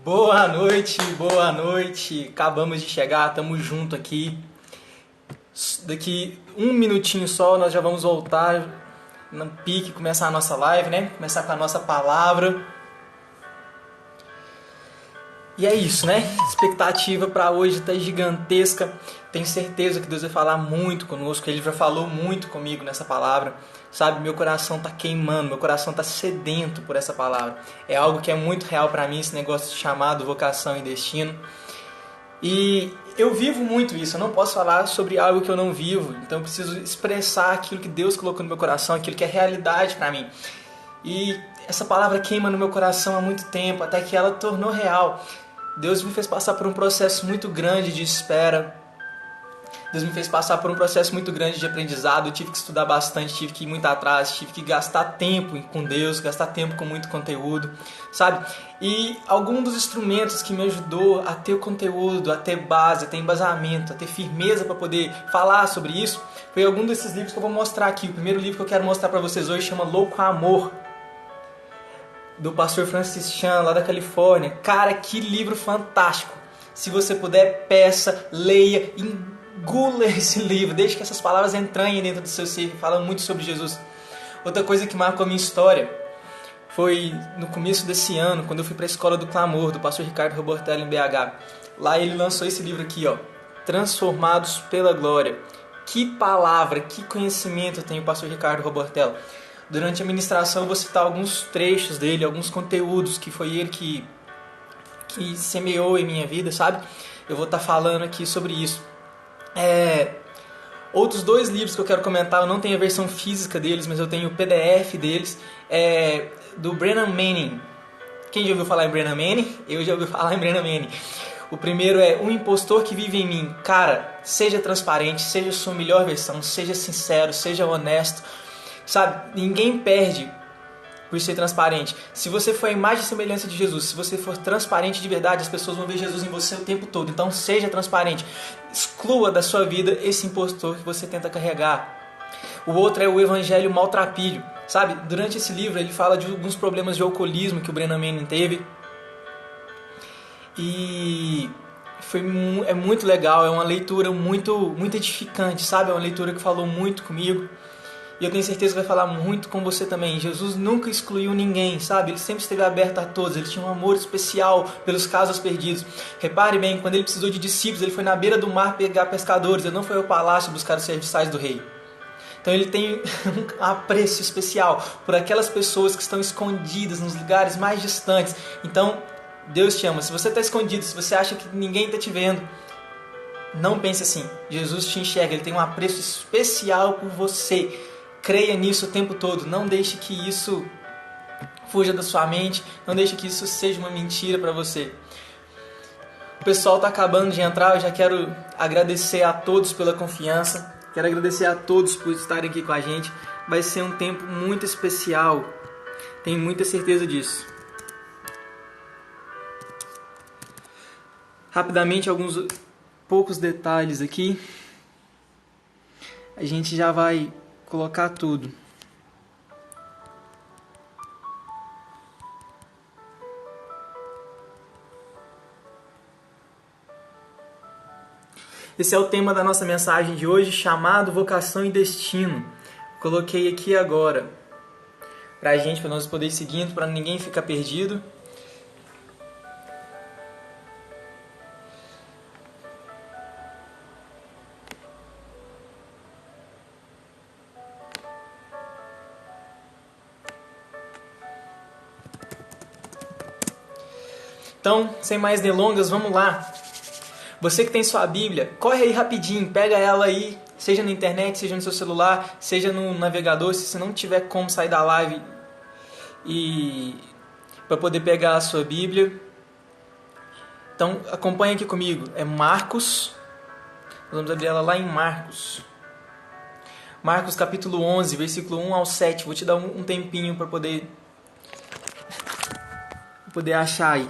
Boa noite, boa noite. Acabamos de chegar, estamos junto aqui. Daqui um minutinho só nós já vamos voltar no pique, começar a nossa live, né? Começar com a nossa palavra. E é isso, né? Expectativa para hoje está gigantesca. Tenho certeza que Deus vai falar muito conosco. Ele já falou muito comigo nessa palavra. Sabe, meu coração está queimando, meu coração está sedento por essa palavra. É algo que é muito real para mim, esse negócio chamado vocação e destino. E eu vivo muito isso, eu não posso falar sobre algo que eu não vivo. Então eu preciso expressar aquilo que Deus colocou no meu coração, aquilo que é realidade para mim. E essa palavra queima no meu coração há muito tempo, até que ela tornou real. Deus me fez passar por um processo muito grande de espera. Deus me fez passar por um processo muito grande de aprendizado. Eu tive que estudar bastante, tive que ir muito atrás, tive que gastar tempo com Deus, gastar tempo com muito conteúdo, sabe? E algum dos instrumentos que me ajudou a ter o conteúdo, a ter base, a ter embasamento, a ter firmeza para poder falar sobre isso, foi algum desses livros que eu vou mostrar aqui. O primeiro livro que eu quero mostrar para vocês hoje chama Louco Amor, do pastor Francis Chan, lá da Califórnia. Cara, que livro fantástico! Se você puder, peça, leia, engula esse livro, deixe que essas palavras entrem dentro do seu ser, falando muito sobre Jesus. Outra coisa que marcou a minha história foi no começo desse ano, quando eu fui para a Escola do Clamor, do pastor Ricardo Robortelli, em BH. Lá ele lançou esse livro aqui, ó, Transformados pela Glória. Que palavra, que conhecimento tem o pastor Ricardo Robortelli. Durante a ministração eu vou citar alguns trechos dele, alguns conteúdos que foi ele que semeou em minha vida, sabe? Eu vou estar falando aqui sobre isso. Outros dois livros que eu quero comentar, eu não tenho a versão física deles, mas eu tenho o PDF deles, do Brennan Manning. Quem já ouviu falar em Brennan Manning? Eu já ouvi falar em Brennan Manning. O primeiro é Um Impostor que Vive em Mim. Cara, seja transparente, seja a sua melhor versão, seja sincero, seja honesto. Sabe, ninguém perde por ser transparente. Se você for a imagem e semelhança de Jesus, se você for transparente de verdade, as pessoas vão ver Jesus em você o tempo todo. Então seja transparente. Exclua da sua vida esse impostor que você tenta carregar. O outro é o Evangelho Maltrapilho. Sabe, durante esse livro ele fala de alguns problemas de alcoolismo que o Brennan Manning teve. E é muito legal, é uma leitura muito edificante, sabe? É uma leitura que falou muito comigo. E eu tenho certeza que vai falar muito com você também. Jesus nunca excluiu ninguém, sabe? Ele sempre esteve aberto a todos. Ele tinha um amor especial pelos casos perdidos. Repare bem, quando ele precisou de discípulos, ele foi na beira do mar pegar pescadores. Ele não foi ao palácio buscar os serviçais do rei. Então ele tem um apreço especial por aquelas pessoas que estão escondidas nos lugares mais distantes. Então Deus te ama. Se você está escondido, se você acha que ninguém está te vendo, não pense assim. Jesus te enxerga, ele tem um apreço especial por você. Creia nisso o tempo todo. Não deixe que isso fuja da sua mente. Não deixe que isso seja uma mentira para você. O pessoal está acabando de entrar. Eu já quero agradecer a todos pela confiança. Quero agradecer a todos por estarem aqui com a gente. Vai ser um tempo muito especial. Tenho muita certeza disso. Rapidamente, alguns poucos detalhes aqui. A gente já vai colocar tudo. Esse é o tema da nossa mensagem de hoje, chamado Vocação e Destino. Coloquei aqui agora pra gente, para nós poder ir seguindo, para ninguém ficar perdido. Então, sem mais delongas, vamos lá. Você que tem sua Bíblia, corre aí rapidinho, pega ela aí, seja na internet, seja no seu celular, seja no navegador, se você não tiver como sair da live e para poder pegar a sua Bíblia. Então, acompanha aqui comigo. É Marcos. Nós vamos abrir ela lá em Marcos. Marcos capítulo 11, versículo 1 ao 7. Vou te dar um tempinho para poder achar aí.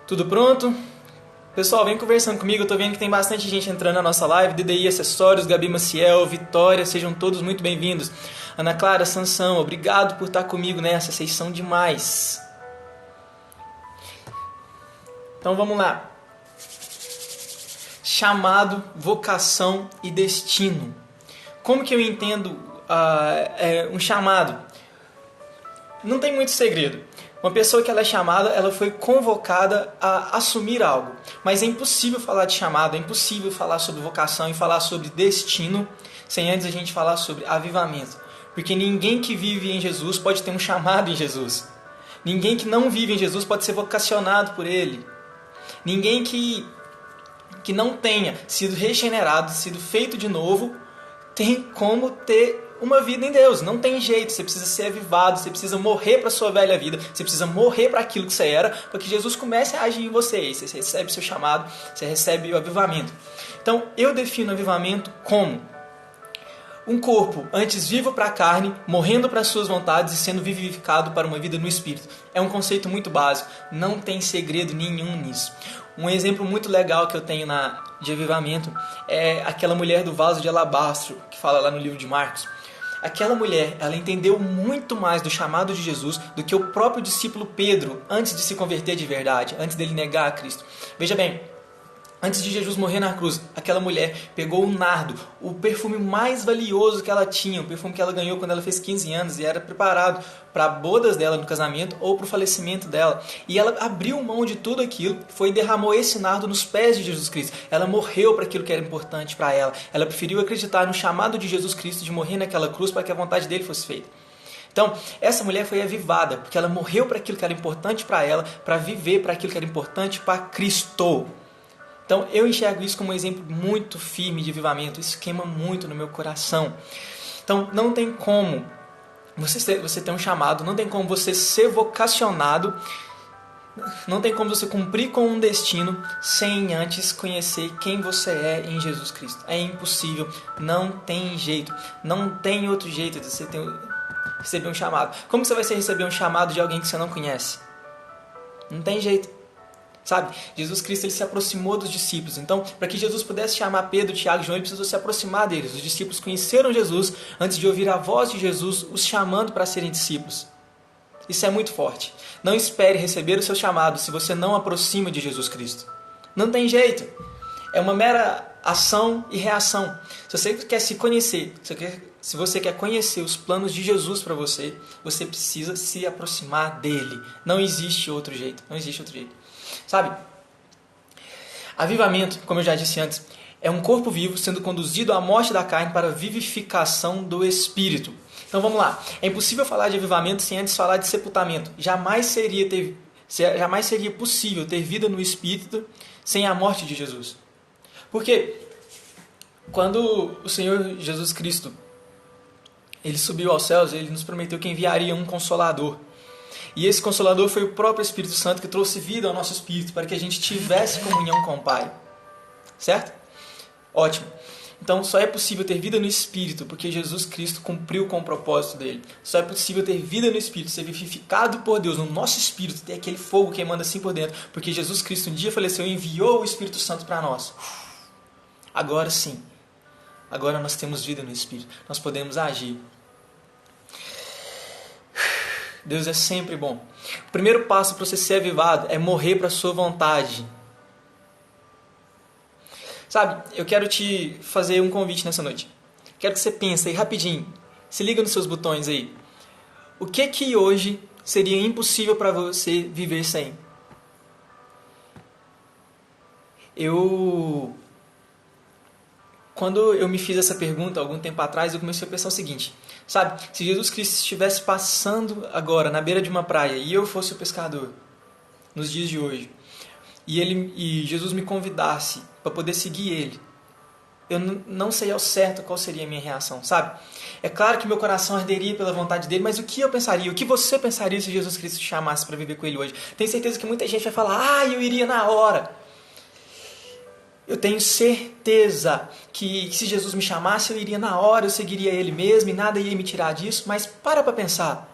Tudo pronto? Pessoal, vem conversando comigo, eu tô vendo que tem bastante gente entrando na nossa live. DDI Acessórios, Gabi Maciel, Vitória, sejam todos muito bem-vindos. Ana Clara, Sansão, obrigado por estar comigo nessa, vocês são demais. Então vamos lá. Chamado, vocação e destino. Como que eu entendo um chamado? Não tem muito segredo. Uma pessoa que ela é chamada, ela foi convocada a assumir algo. Mas é impossível falar de chamado, é impossível falar sobre vocação e falar sobre destino sem antes a gente falar sobre avivamento. Porque ninguém que vive em Jesus pode ter um chamado em Jesus. Ninguém que não vive em Jesus pode ser vocacionado por Ele. Ninguém que não tenha sido regenerado, sido feito de novo, tem como ter uma vida em Deus. Não tem jeito, você precisa ser avivado, você precisa morrer para a sua velha vida, você precisa morrer para aquilo que você era, para que Jesus comece a agir em você. Você recebe o seu chamado, você recebe o avivamento. Então, eu defino avivamento como um corpo antes vivo para a carne, morrendo para as suas vontades e sendo vivificado para uma vida no Espírito. É um conceito muito básico, não tem segredo nenhum nisso. Um exemplo muito legal que eu tenho de avivamento é aquela mulher do vaso de alabastro, que fala lá no livro de Marcos. Aquela mulher, ela entendeu muito mais do chamado de Jesus do que o próprio discípulo Pedro, antes de se converter de verdade, antes dele negar a Cristo. Veja bem, antes de Jesus morrer na cruz, aquela mulher pegou o nardo, o perfume mais valioso que ela tinha, o perfume que ela ganhou quando ela fez 15 anos e era preparado para bodas dela no casamento ou para o falecimento dela. E ela abriu mão de tudo aquilo, foi e derramou esse nardo nos pés de Jesus Cristo. Ela morreu para aquilo que era importante para ela. Ela preferiu acreditar no chamado de Jesus Cristo de morrer naquela cruz para que a vontade dele fosse feita. Então, essa mulher foi avivada, porque ela morreu para aquilo que era importante para ela, para viver para aquilo que era importante para Cristo. Então, eu enxergo isso como um exemplo muito firme de avivamento. Isso queima muito no meu coração. Então, não tem como você ter um chamado, não tem como você ser vocacionado, não tem como você cumprir com um destino sem antes conhecer quem você é em Jesus Cristo. É impossível, não tem jeito, não tem outro jeito de você receber um chamado. Como você vai receber um chamado de alguém que você não conhece? Não tem jeito. Sabe? Jesus Cristo ele se aproximou dos discípulos. Então, para que Jesus pudesse chamar Pedro, Tiago e João, ele precisou se aproximar deles. Os discípulos conheceram Jesus antes de ouvir a voz de Jesus os chamando para serem discípulos. Isso é muito forte. Não espere receber o seu chamado se você não aproxima de Jesus Cristo. Não tem jeito. É uma mera ação e reação. Se você quer se conhecer, se você quer conhecer os planos de Jesus para você, você precisa se aproximar dele. Não existe outro jeito. Não existe outro jeito. Sabe? Avivamento, como eu já disse antes, é um corpo vivo sendo conduzido à morte da carne para a vivificação do espírito. Então vamos lá. É impossível falar de avivamento sem antes falar de sepultamento. Jamais seria possível ter vida no espírito sem a morte de Jesus. Porque quando o Senhor Jesus Cristo ele subiu aos céus, ele nos prometeu que enviaria um consolador. E esse Consolador foi o próprio Espírito Santo que trouxe vida ao nosso espírito para que a gente tivesse comunhão com o Pai. Certo? Ótimo. Então só é possível ter vida no Espírito porque Jesus Cristo cumpriu com o propósito dele. Só é possível ter vida no Espírito, ser vivificado por Deus no nosso espírito, ter aquele fogo queimando assim por dentro, porque Jesus Cristo um dia faleceu e enviou o Espírito Santo para nós. Agora sim. Agora nós temos vida no Espírito. Nós podemos agir. Deus é sempre bom. O primeiro passo para você ser avivado é morrer para a sua vontade. Sabe, eu quero te fazer um convite nessa noite. Quero que você pense aí rapidinho. Se liga nos seus botões aí. O que hoje seria impossível para você viver sem? Quando eu me fiz essa pergunta algum tempo atrás, eu comecei a pensar o seguinte. Sabe, se Jesus Cristo estivesse passando agora na beira de uma praia e eu fosse o pescador, nos dias de hoje, e Jesus me convidasse para poder seguir Ele, eu não sei ao certo qual seria a minha reação, sabe? É claro que meu coração arderia pela vontade dele, mas o que eu pensaria? O que você pensaria se Jesus Cristo te chamasse para viver com Ele hoje? Tenho certeza que muita gente vai falar, eu iria na hora. Eu tenho certeza que se Jesus me chamasse, eu iria na hora, eu seguiria Ele mesmo e nada ia me tirar disso. Mas para pensar.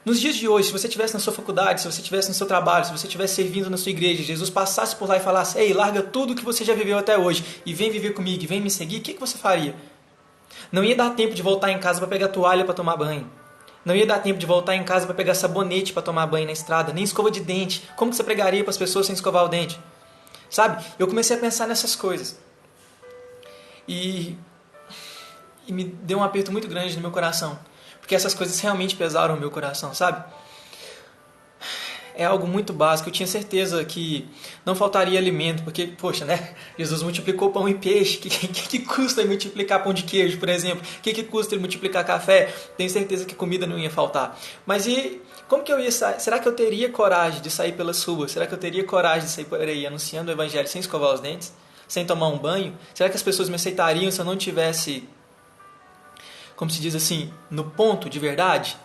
Nos dias de hoje, se você estivesse na sua faculdade, se você estivesse no seu trabalho, se você estivesse servindo na sua igreja, Jesus passasse por lá e falasse: ei, larga tudo que você já viveu até hoje e vem viver comigo, e vem me seguir, o que você faria? Não ia dar tempo de voltar em casa para pegar toalha para tomar banho. Não ia dar tempo de voltar em casa para pegar sabonete para tomar banho na estrada, nem escova de dente. Como que você pregaria para as pessoas sem escovar o dente? Sabe? Eu comecei a pensar nessas coisas. E me deu um aperto muito grande no meu coração. Porque essas coisas realmente pesaram no meu coração, sabe? É algo muito básico. Eu tinha certeza que não faltaria alimento, porque, poxa, né? Jesus multiplicou pão e peixe. Que custa ele multiplicar pão de queijo, por exemplo? Que custa ele multiplicar café? Tenho certeza que comida não ia faltar. Mas e como que eu ia sair? Será que eu teria coragem de sair pelas ruas? Será que eu teria coragem de sair por aí anunciando o evangelho sem escovar os dentes? Sem tomar um banho? Será que as pessoas me aceitariam se eu não tivesse, como se diz assim, no ponto de verdade?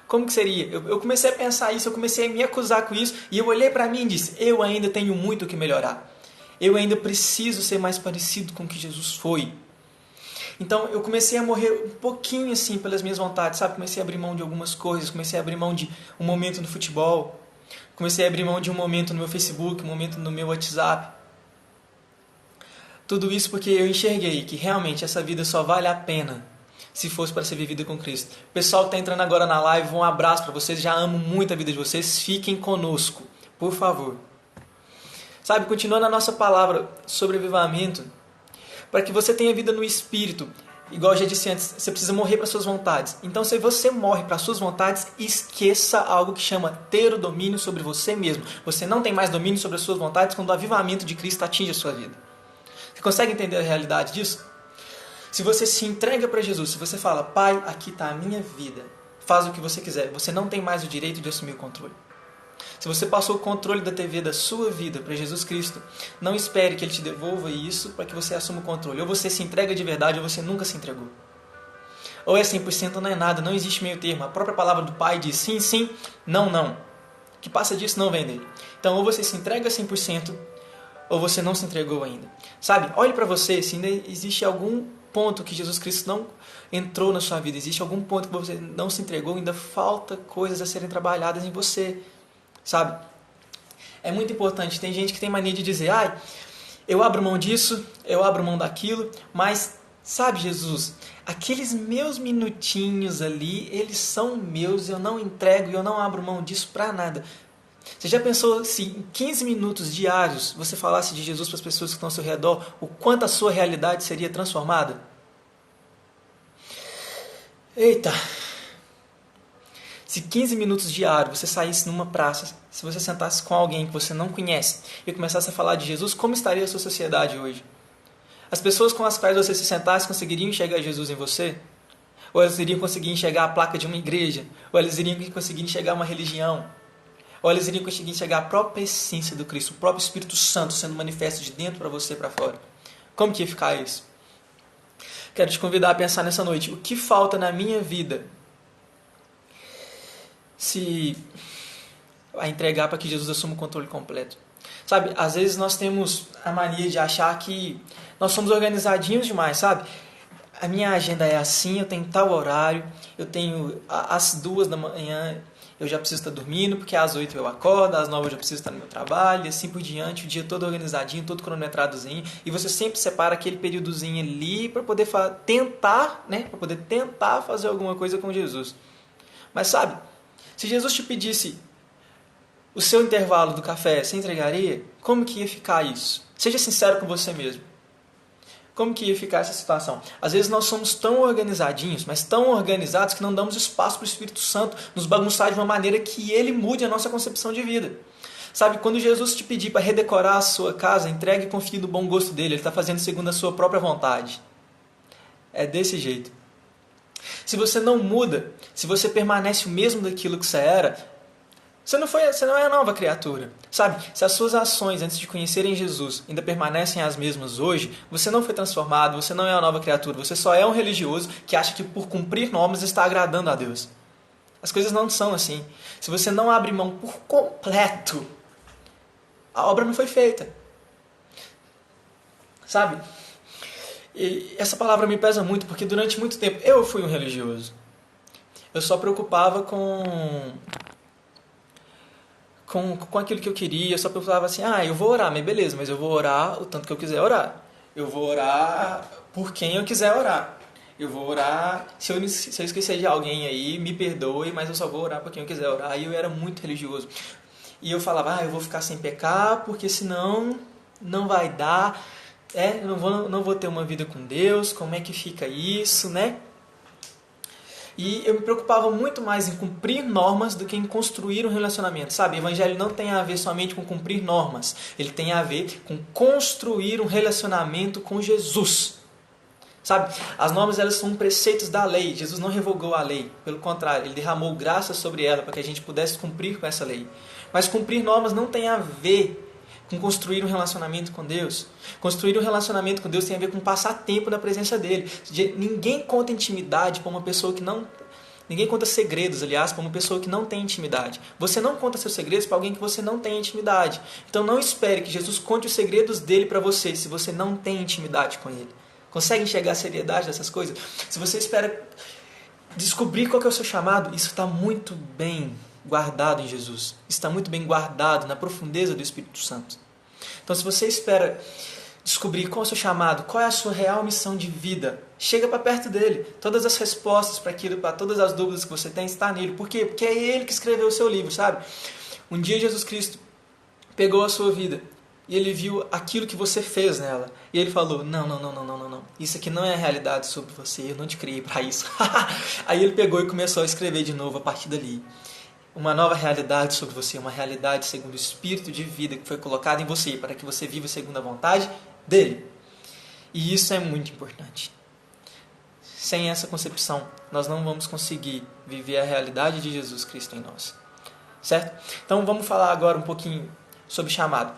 Como que seria? Eu comecei a pensar isso, eu comecei a me acusar com isso, e eu olhei para mim e disse: eu ainda tenho muito o que melhorar. Eu ainda preciso ser mais parecido com o que Jesus foi. Então eu comecei a morrer um pouquinho assim pelas minhas vontades, sabe? Comecei a abrir mão de algumas coisas, comecei a abrir mão de um momento no futebol, comecei a abrir mão de um momento no meu Facebook, um momento no meu WhatsApp. Tudo isso porque eu enxerguei que realmente essa vida só vale a pena se fosse para ser vivida com Cristo. Pessoal que está entrando agora na live, um abraço para vocês. Já amo muito a vida de vocês. Fiquem conosco, por favor. Sabe, continuando a nossa palavra sobre avivamento, para que você tenha vida no Espírito, igual eu já disse antes, você precisa morrer para suas vontades. Então, se você morre para suas vontades, esqueça algo que chama ter o domínio sobre você mesmo. Você não tem mais domínio sobre as suas vontades quando o avivamento de Cristo atinge a sua vida. Você consegue entender a realidade disso? Se você se entrega para Jesus, se você fala: Pai, aqui está a minha vida, faz o que você quiser, você não tem mais o direito de assumir o controle. Se você passou o controle da TV da sua vida para Jesus Cristo, não espere que Ele te devolva isso para que você assuma o controle. Ou você se entrega de verdade ou você nunca se entregou. Ou é 100% ou não é nada, não existe meio termo. A própria palavra do Pai diz sim, sim, não, não. O que passa disso não vem dele. Então ou você se entrega 100% ou você não se entregou ainda. Sabe, olhe para você se ainda existe algum ponto que Jesus Cristo não entrou na sua vida, existe algum ponto que você não se entregou, ainda falta coisas a serem trabalhadas em você, sabe? É muito importante. Tem gente que tem mania de dizer: ai, eu abro mão disso, eu abro mão daquilo, mas sabe, Jesus, aqueles meus minutinhos ali, eles são meus, eu não entrego e eu não abro mão disso pra nada. Você já pensou se em 15 minutos diários você falasse de Jesus para as pessoas que estão ao seu redor, o quanto a sua realidade seria transformada? Eita! Se 15 minutos diários você saísse numa praça, se você sentasse com alguém que você não conhece e começasse a falar de Jesus, como estaria a sua sociedade hoje? As pessoas com as quais você se sentasse conseguiriam enxergar Jesus em você? Ou elas iriam conseguir enxergar a placa de uma igreja? Ou elas iriam conseguir enxergar uma religião? Ou eles iriam conseguir enxergar a própria essência do Cristo, o próprio Espírito Santo sendo manifesto de dentro para você e para fora? Como que ia ficar isso? Quero te convidar a pensar nessa noite. O que falta na minha vida se a entregar para que Jesus assuma o controle completo? Sabe, às vezes nós temos a mania de achar que nós somos organizadinhos demais, sabe? A minha agenda é assim, eu tenho tal horário, eu tenho às 2 da manhã... eu já preciso estar dormindo, porque às 8 eu acordo, às 9 eu já preciso estar no meu trabalho, e assim por diante, o dia todo organizadinho, todo cronometradozinho, e você sempre separa aquele períodozinho ali para poder tentar, né, para poder tentar fazer alguma coisa com Jesus. Mas sabe, se Jesus te pedisse o seu intervalo do café, você entregaria? Como que ia ficar isso? Seja sincero com você mesmo. Como que ia ficar essa situação? Às vezes nós somos tão organizadinhos, mas tão organizados que não damos espaço para o Espírito Santo nos bagunçar de uma maneira que ele mude a nossa concepção de vida. Sabe, quando Jesus te pedir para redecorar a sua casa, entregue e confie no bom gosto dele. Ele está fazendo segundo a sua própria vontade. É desse jeito. Se você não muda, se você permanece o mesmo daquilo que você era, você não é a nova criatura. Sabe, se as suas ações antes de conhecerem Jesus ainda permanecem as mesmas hoje, você não foi transformado, você não é a nova criatura, você só é um religioso que acha que por cumprir normas está agradando a Deus. As coisas não são assim. Se você não abre mão por completo, a obra não foi feita. Sabe? E essa palavra me pesa muito, porque durante muito tempo eu fui um religioso. eu só preocupava com aquilo que eu queria, eu só preocupava assim, eu vou orar, mas beleza, mas eu vou orar o tanto que eu quiser orar. Eu vou orar por quem eu quiser orar. Eu vou orar, se eu esquecer de alguém aí, me perdoe, mas eu só vou orar por quem eu quiser orar. Aí eu era muito religioso. E eu falava, eu vou ficar sem pecar, porque senão não vai dar, eu não vou ter uma vida com Deus, como é que fica isso, né? E eu me preocupava muito mais em cumprir normas do que em construir um relacionamento, sabe? O evangelho não tem a ver somente com cumprir normas, ele tem a ver com construir um relacionamento com Jesus. Sabe? As normas, elas são preceitos da lei. Jesus não revogou a lei, pelo contrário, ele derramou graça sobre ela para que a gente pudesse cumprir com essa lei. Mas cumprir normas não tem a ver com construir um relacionamento com Deus. Construir um relacionamento com Deus tem a ver com passar tempo na presença dele. Ninguém conta intimidade para uma pessoa que não... Ninguém conta segredos, aliás, para uma pessoa que não tem intimidade. Você não conta seus segredos para alguém que você não tem intimidade. Então não espere que Jesus conte os segredos dele para você se você não tem intimidade com ele. Consegue enxergar a seriedade dessas coisas? Se você espera descobrir qual que é o seu chamado, isso está muito bem guardado em Jesus. Está muito bem guardado na profundeza do Espírito Santo. Então, se você espera descobrir qual é o seu chamado, qual é a sua real missão de vida, chega para perto dele. Todas as respostas para aquilo, para todas as dúvidas que você tem, está nele. Por quê? Porque é ele que escreveu o seu livro, sabe? Um dia Jesus Cristo pegou a sua vida e ele viu aquilo que você fez nela. E ele falou, não. Isso aqui não é a realidade sobre você, eu não te criei para isso. Aí ele pegou e começou a escrever de novo a partir dali. Uma nova realidade sobre você, uma realidade segundo o Espírito de vida que foi colocado em você, para que você viva segundo a vontade dele. E isso é muito importante. Sem essa concepção, nós não vamos conseguir viver a realidade de Jesus Cristo em nós. Certo? Então vamos falar agora um pouquinho sobre chamado.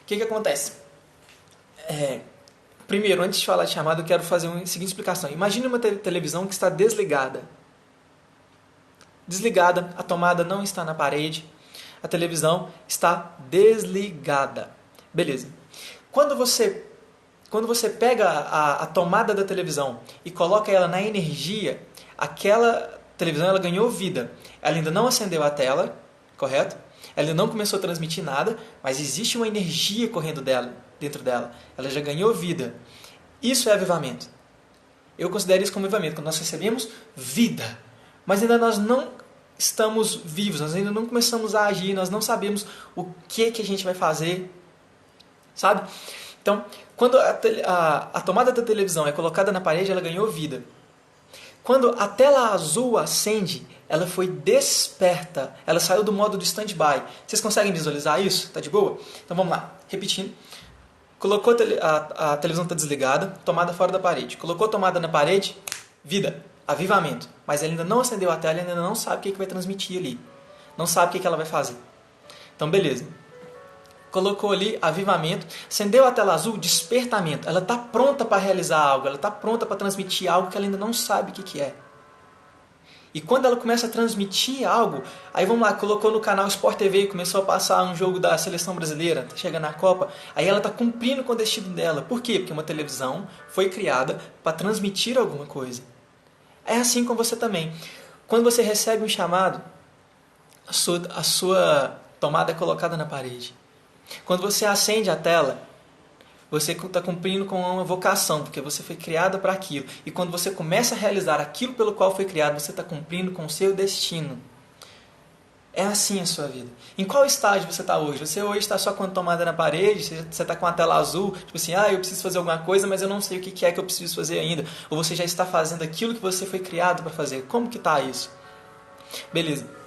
O que acontece? Primeiro, antes de falar de chamado, eu quero fazer uma seguinte explicação. Imagine uma televisão que está desligada. Desligada, a tomada não está na parede, a televisão está desligada. Beleza. Quando você pega a tomada da televisão e coloca ela na energia, aquela televisão ela ganhou vida. Ela ainda não acendeu a tela, correto? Ela ainda não começou a transmitir nada, mas existe uma energia correndo dentro dela. Ela já ganhou vida. Isso é avivamento. Eu considero isso como avivamento, quando nós recebemos vida. Mas ainda nós não estamos vivos, nós ainda não começamos a agir, nós não sabemos o que a gente vai fazer, sabe? Então, quando a tomada da televisão é colocada na parede, ela ganhou vida. Quando a tela azul acende, ela foi desperta, ela saiu do modo do stand-by. Vocês conseguem visualizar isso? Tá de boa? Então vamos lá, repetindo. Colocou a televisão está desligada, tomada fora da parede. Colocou a tomada na parede, vida, avivamento. Mas ela ainda não acendeu a tela, ainda não sabe o que vai transmitir ali. Não sabe o que ela vai fazer. Então, beleza. Colocou ali avivamento, acendeu a tela azul, despertamento. Ela está pronta para realizar algo, ela está pronta para transmitir algo que ela ainda não sabe o que é. E quando ela começa a transmitir algo, aí vamos lá, colocou no canal Sport TV e começou a passar um jogo da seleção brasileira, chega na Copa, aí ela está cumprindo com o destino dela. Por quê? Porque uma televisão foi criada para transmitir alguma coisa. É assim com você também. Quando você recebe um chamado, a sua tomada é colocada na parede. Quando você acende a tela, você está cumprindo com uma vocação, porque você foi criado para aquilo. E quando você começa a realizar aquilo pelo qual foi criado, você está cumprindo com o seu destino. É assim a sua vida. Em qual estágio você está hoje? Você hoje está só com a tomada na parede? Você está com a tela azul? Tipo assim, eu preciso fazer alguma coisa, mas eu não sei o que é que eu preciso fazer ainda. Ou você já está fazendo aquilo que você foi criado para fazer? Como que está isso? Beleza.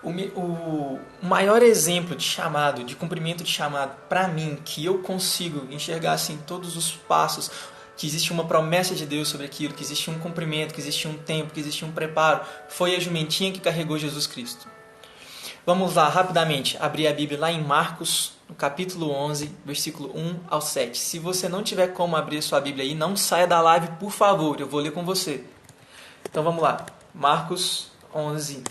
O maior exemplo de chamado, de cumprimento de chamado, para mim, que eu consigo enxergar assim todos os passos, que existe uma promessa de Deus sobre aquilo, que existe um cumprimento, que existe um tempo, que existe um preparo, foi a jumentinha que carregou Jesus Cristo. Vamos lá, rapidamente, abrir a Bíblia lá em Marcos, no capítulo 11, versículo 1 ao 7. Se você não tiver como abrir a sua Bíblia aí, não saia da live, por favor, eu vou ler com você. Então vamos lá, Marcos 11,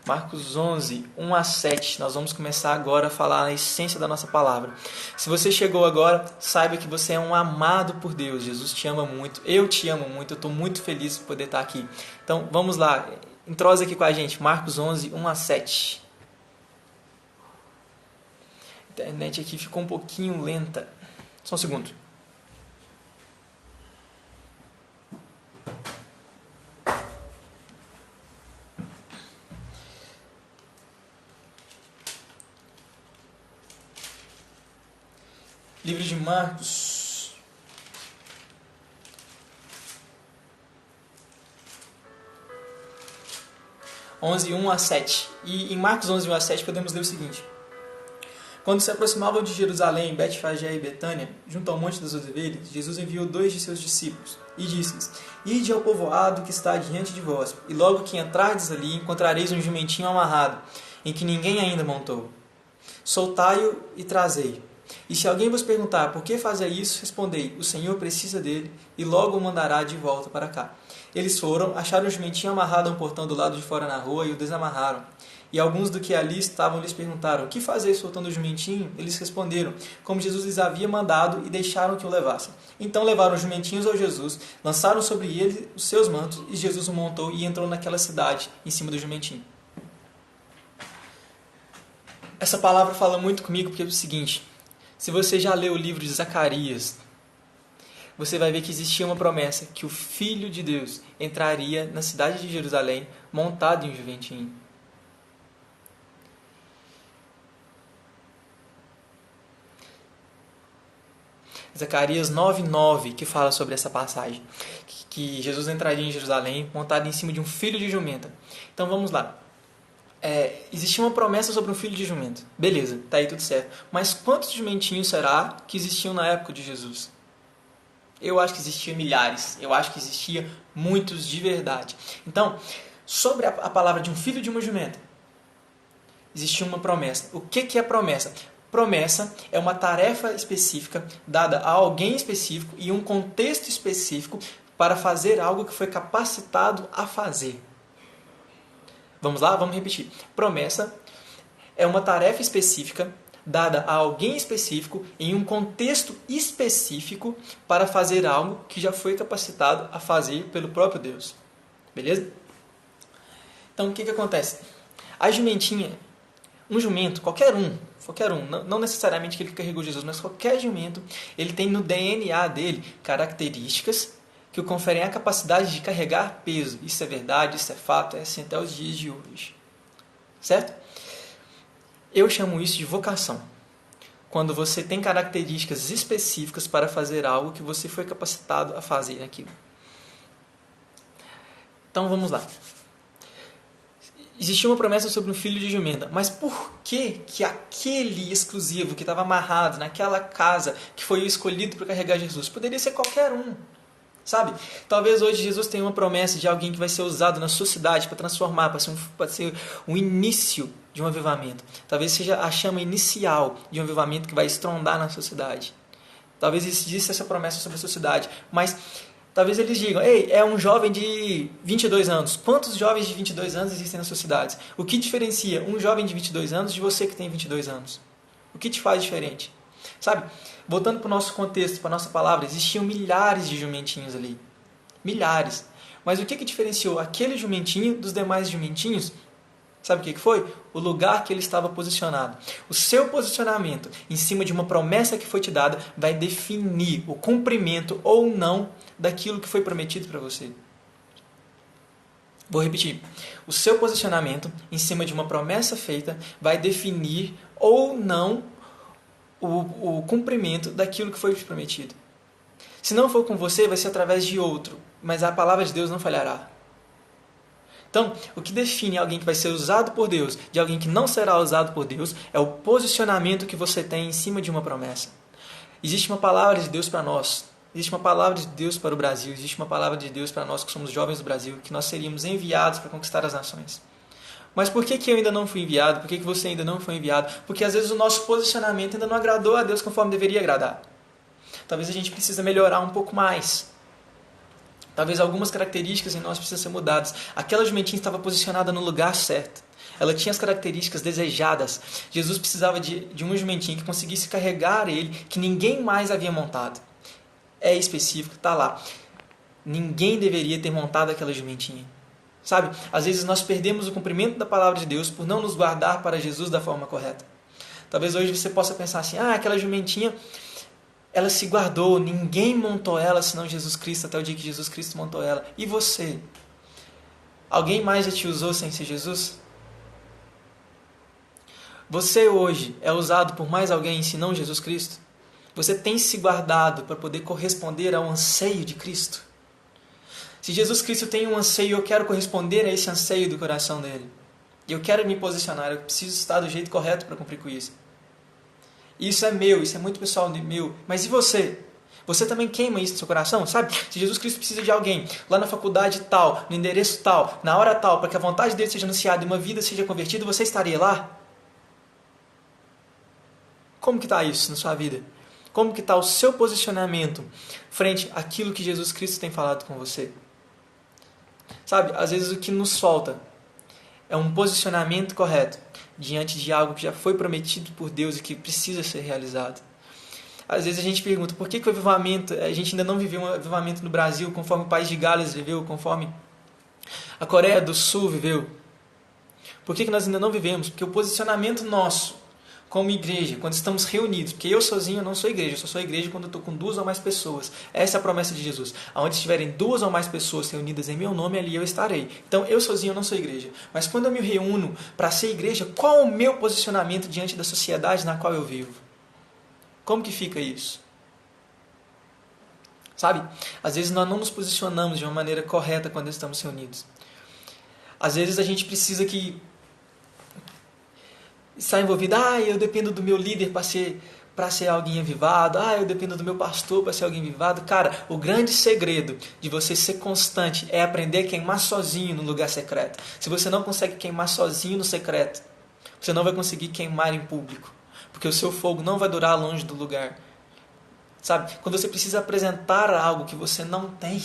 Marcos 11, 1 a 7. Nós vamos começar agora a falar a essência da nossa palavra. Se você chegou agora, saiba que você é um amado por Deus. Jesus te ama muito, eu te amo muito, eu estou muito feliz por poder estar aqui. Então vamos lá, entrosa aqui com a gente. Marcos 11, 1 a 7. A internet aqui ficou um pouquinho lenta. Só um segundo. Livro de Marcos. Onze, 1 a 7. E em Marcos 11, 1 a 7 podemos ler o seguinte. Quando se aproximavam de Jerusalém, Betfagé e Betânia, junto ao Monte das Oliveiras, Jesus enviou 2 de seus discípulos e disse-lhes: Ide ao povoado que está diante de vós, e logo que entrardes ali, encontrareis um jumentinho amarrado, em que ninguém ainda montou. Soltai-o e trazei. E se alguém vos perguntar por que fazer isso, respondei: o Senhor precisa dele e logo o mandará de volta para cá. Eles foram, acharam o jumentinho amarrado a um portão do lado de fora na rua e o desamarraram. E alguns do que ali estavam lhes perguntaram: o que fazeis soltando o jumentinho? Eles responderam como Jesus lhes havia mandado e deixaram que o levassem. Então levaram os jumentinhos ao Jesus, lançaram sobre ele os seus mantos e Jesus o montou e entrou naquela cidade em cima do jumentinho. Essa palavra fala muito comigo porque é o seguinte: se você já leu o livro de Zacarias, você vai ver que existia uma promessa que o Filho de Deus entraria na cidade de Jerusalém montado em um jumentinho. Zacarias 9:9 que fala sobre essa passagem, que Jesus entraria em Jerusalém montado em cima de um filho de jumenta. Então vamos lá. Existia uma promessa sobre um filho de jumento. Beleza, tá aí tudo certo. Mas quantos jumentinhos será que existiam na época de Jesus? Eu acho que existiam milhares. Eu acho que existia muitos de verdade. Então, sobre a palavra de um filho de uma jumenta, existia uma promessa. O que é promessa? Promessa é uma tarefa específica dada a alguém específico e um contexto específico para fazer algo que foi capacitado a fazer. Vamos lá? Vamos repetir. Promessa é uma tarefa específica dada a alguém específico em um contexto específico para fazer algo que já foi capacitado a fazer pelo próprio Deus. Beleza? Então, o que acontece? A jumentinha, um jumento, qualquer um, não necessariamente que ele carregou Jesus, mas qualquer jumento, ele tem no DNA dele características que o conferem a capacidade de carregar peso. Isso é verdade, isso é fato, é assim até os dias de hoje. Certo? Eu chamo isso de vocação. Quando você tem características específicas para fazer algo que você foi capacitado a fazer aquilo. Então vamos lá. Existia uma promessa sobre um filho de jumenta, mas por que aquele exclusivo que estava amarrado naquela casa que foi escolhido para carregar Jesus? Poderia ser qualquer um. Sabe? Talvez hoje Jesus tenha uma promessa de alguém que vai ser usado na sua cidade para transformar, para ser um início de um avivamento. Talvez seja a chama inicial de um avivamento que vai estrondar na sua cidade. Talvez exista essa promessa sobre a sua cidade. Mas talvez eles digam: ei, é um jovem de 22 anos. Quantos jovens de 22 anos existem nas suas cidades? O que diferencia um jovem de 22 anos de você que tem 22 anos? O que te faz diferente? Sabe? Voltando para o nosso contexto, para a nossa palavra, existiam milhares de jumentinhos ali. Milhares. Mas o que diferenciou aquele jumentinho dos demais jumentinhos? Sabe o que foi? O lugar que ele estava posicionado. O seu posicionamento em cima de uma promessa que foi te dada vai definir o cumprimento ou não daquilo que foi prometido para você. Vou repetir. O seu posicionamento em cima de uma promessa feita vai definir ou não o cumprimento daquilo que foi te prometido. Se não for com você, vai ser através de outro, mas a palavra de Deus não falhará. Então, o que define alguém que vai ser usado por Deus de alguém que não será usado por Deus é o posicionamento que você tem em cima de uma promessa. Existe uma palavra de Deus para nós, existe uma palavra de Deus para o Brasil, existe uma palavra de Deus para nós que somos jovens do Brasil, que nós seríamos enviados para conquistar as nações. Mas por que eu ainda não fui enviado? Por que você ainda não foi enviado? Porque às vezes o nosso posicionamento ainda não agradou a Deus conforme deveria agradar. Talvez a gente precise melhorar um pouco mais. Talvez algumas características em nós precisam ser mudadas. Aquela jumentinha estava posicionada no lugar certo. ela tinha as características desejadas. Jesus precisava de uma jumentinha que conseguisse carregar ele, que ninguém mais havia montado. É específico, está lá. Ninguém deveria ter montado aquela jumentinha. Sabe, às vezes nós perdemos o cumprimento da palavra de Deus por não nos guardar para Jesus da forma correta. Talvez hoje você possa pensar assim, aquela jumentinha, ela se guardou, ninguém montou ela senão Jesus Cristo, até o dia que Jesus Cristo montou ela. E você? Alguém mais já te usou sem ser Jesus? Você hoje é usado por mais alguém senão Jesus Cristo? Você tem se guardado para poder corresponder ao anseio de Cristo? Se Jesus Cristo tem um anseio, eu quero corresponder a esse anseio do coração dele. Eu quero me posicionar, eu preciso estar do jeito correto para cumprir com isso. Isso é meu, isso é muito pessoal meu. Mas e você? Você também queima isso no seu coração, sabe? Se Jesus Cristo precisa de alguém lá na faculdade tal, no endereço tal, na hora tal, para que a vontade dele seja anunciada e uma vida seja convertida, você estaria lá? Como que está isso na sua vida? Como que está o seu posicionamento frente àquilo que Jesus Cristo tem falado com você? Sabe, às vezes o que nos falta é um posicionamento correto diante de algo que já foi prometido por Deus e que precisa ser realizado. Às vezes a gente pergunta, por que o avivamento, a gente ainda não viveu um avivamento no Brasil conforme o país de Gales viveu, conforme a Coreia do Sul viveu? Por que nós ainda não vivemos? Porque o posicionamento nosso como igreja, quando estamos reunidos, porque eu sozinho não sou igreja, eu só sou igreja quando eu estou com 2 ou mais pessoas. Essa é a promessa de Jesus. Onde estiverem 2 ou mais pessoas reunidas em meu nome, ali eu estarei. Então eu sozinho não sou igreja. Mas quando eu me reúno para ser igreja, qual é o meu posicionamento diante da sociedade na qual eu vivo? Como que fica isso? Sabe? Às vezes nós não nos posicionamos de uma maneira correta quando estamos reunidos. Às vezes a gente precisa que está envolvido, eu dependo do meu líder para ser alguém avivado, eu dependo do meu pastor para ser alguém avivado. Cara, o grande segredo de você ser constante é aprender a queimar sozinho no lugar secreto. Se você não consegue queimar sozinho no secreto, você não vai conseguir queimar em público, porque o seu fogo não vai durar longe do lugar. Sabe? Quando você precisa apresentar algo que você não tem,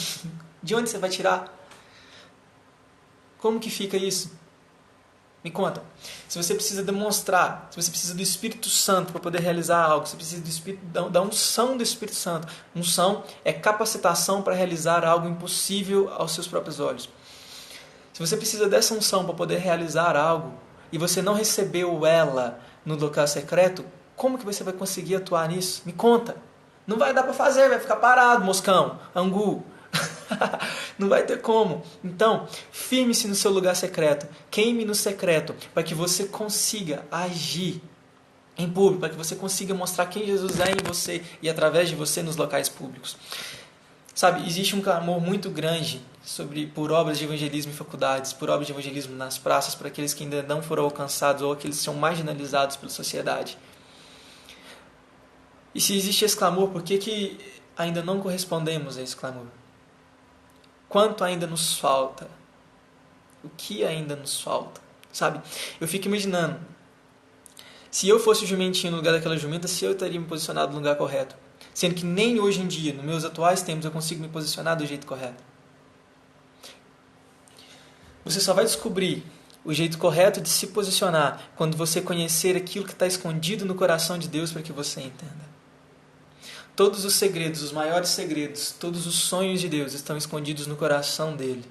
de onde você vai tirar? Como que fica isso? Me conta, se você precisa demonstrar, se você precisa do Espírito Santo para poder realizar algo, se você precisa do Espírito, da unção do Espírito Santo. Unção é capacitação para realizar algo impossível aos seus próprios olhos. Se você precisa dessa unção para poder realizar algo e você não recebeu ela no local secreto, como que você vai conseguir atuar nisso? Me conta. Não vai dar para fazer, vai ficar parado, moscão, angu. Não vai ter como. Então, firme-se no seu lugar secreto. Queime no secreto, para que você consiga agir em público, para que você consiga mostrar quem Jesus é em você e através de você nos locais públicos. Sabe, existe um clamor muito grande por obras de evangelismo em faculdades, por obras de evangelismo nas praças, para aqueles que ainda não foram alcançados ou aqueles que são marginalizados pela sociedade. E se existe esse clamor, por que ainda não correspondemos a esse clamor? Quanto ainda nos falta? O que ainda nos falta? Sabe? Eu fico imaginando, se eu fosse o jumentinho no lugar daquela jumenta, se eu estaria me posicionado no lugar correto. Sendo que nem hoje em dia, nos meus atuais tempos, eu consigo me posicionar do jeito correto. Você só vai descobrir o jeito correto de se posicionar quando você conhecer aquilo que está escondido no coração de Deus para que você entenda. Todos os segredos, os maiores segredos, todos os sonhos de Deus estão escondidos no coração dele.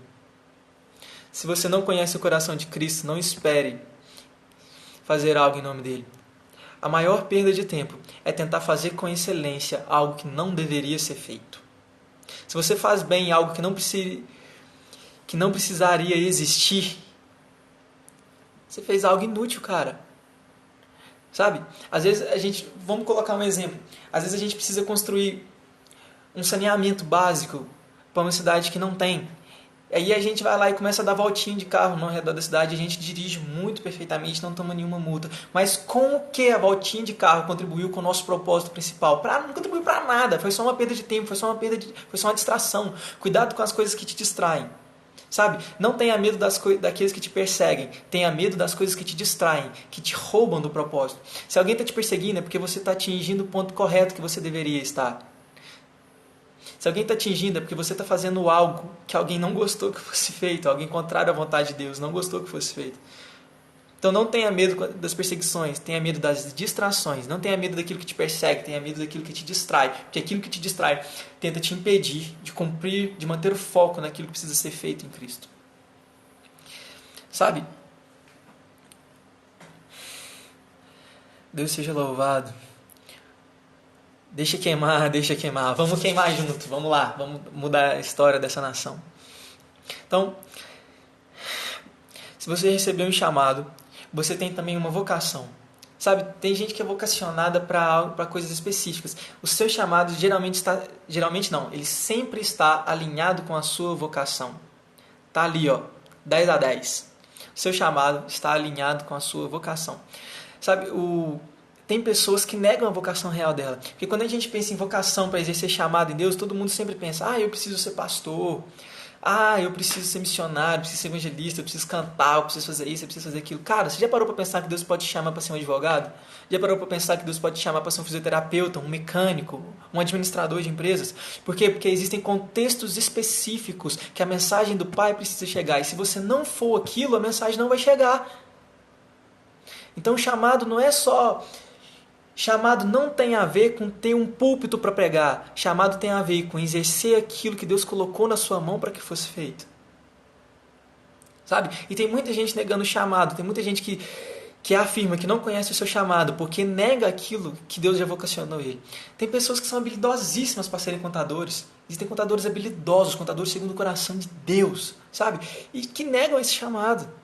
Se você não conhece o coração de Cristo, não espere fazer algo em nome dele. A maior perda de tempo é tentar fazer com excelência algo que não deveria ser feito. Se você faz bem algo que não precisaria existir, você fez algo inútil, cara. Sabe? Às vezes vamos colocar um exemplo. Às vezes a gente precisa construir um saneamento básico para uma cidade que não tem. Aí a gente vai lá e começa a dar voltinha de carro no redor da cidade, a gente dirige muito perfeitamente, não toma nenhuma multa. Mas com o que a voltinha de carro contribuiu com o nosso propósito principal? Não contribuiu para nada, foi só uma perda de tempo, foi só uma distração. Cuidado com as coisas que te distraem. Sabe? Não tenha medo daqueles que te perseguem. Tenha medo das coisas que te distraem, que te roubam do propósito. Se alguém está te perseguindo é porque você está atingindo o ponto correto que você deveria estar. Se alguém está atingindo é porque você está fazendo algo que alguém não gostou que fosse feito. Alguém contrário à vontade de Deus não gostou que fosse feito. Então não tenha medo das perseguições, tenha medo das distrações, não tenha medo daquilo que te persegue, tenha medo daquilo que te distrai, porque aquilo que te distrai tenta te impedir de cumprir, de manter o foco naquilo que precisa ser feito em Cristo. Sabe? Deus seja louvado. Deixa queimar, deixa queimar. Vamos queimar junto, vamos lá, vamos mudar a história dessa nação. Então, se você recebeu um chamado, você tem também uma vocação. Sabe, tem gente que é vocacionada para coisas específicas. O seu chamado ele sempre está alinhado com a sua vocação. Tá ali, ó, 10 a 10. O seu chamado está alinhado com a sua vocação. Sabe, tem pessoas que negam a vocação real dela. Porque quando a gente pensa em vocação para exercer chamado em Deus, todo mundo sempre pensa, eu preciso ser pastor, eu preciso ser missionário, eu preciso ser evangelista, eu preciso cantar, eu preciso fazer isso, eu preciso fazer aquilo. Cara, você já parou para pensar que Deus pode te chamar para ser um advogado? Já parou para pensar que Deus pode te chamar para ser um fisioterapeuta, um mecânico, um administrador de empresas? Por quê? Porque existem contextos específicos que a mensagem do Pai precisa chegar. E se você não for aquilo, a mensagem não vai chegar. Então o chamado não é só... Chamado não tem a ver com ter um púlpito para pregar. Chamado tem a ver com exercer aquilo que Deus colocou na sua mão para que fosse feito. Sabe? E tem muita gente negando o chamado. Tem muita gente que afirma que não conhece o seu chamado porque nega aquilo que Deus já vocacionou ele. Tem pessoas que são habilidosíssimas para serem contadores. Existem contadores habilidosos, contadores segundo o coração de Deus, sabe? E que negam esse chamado.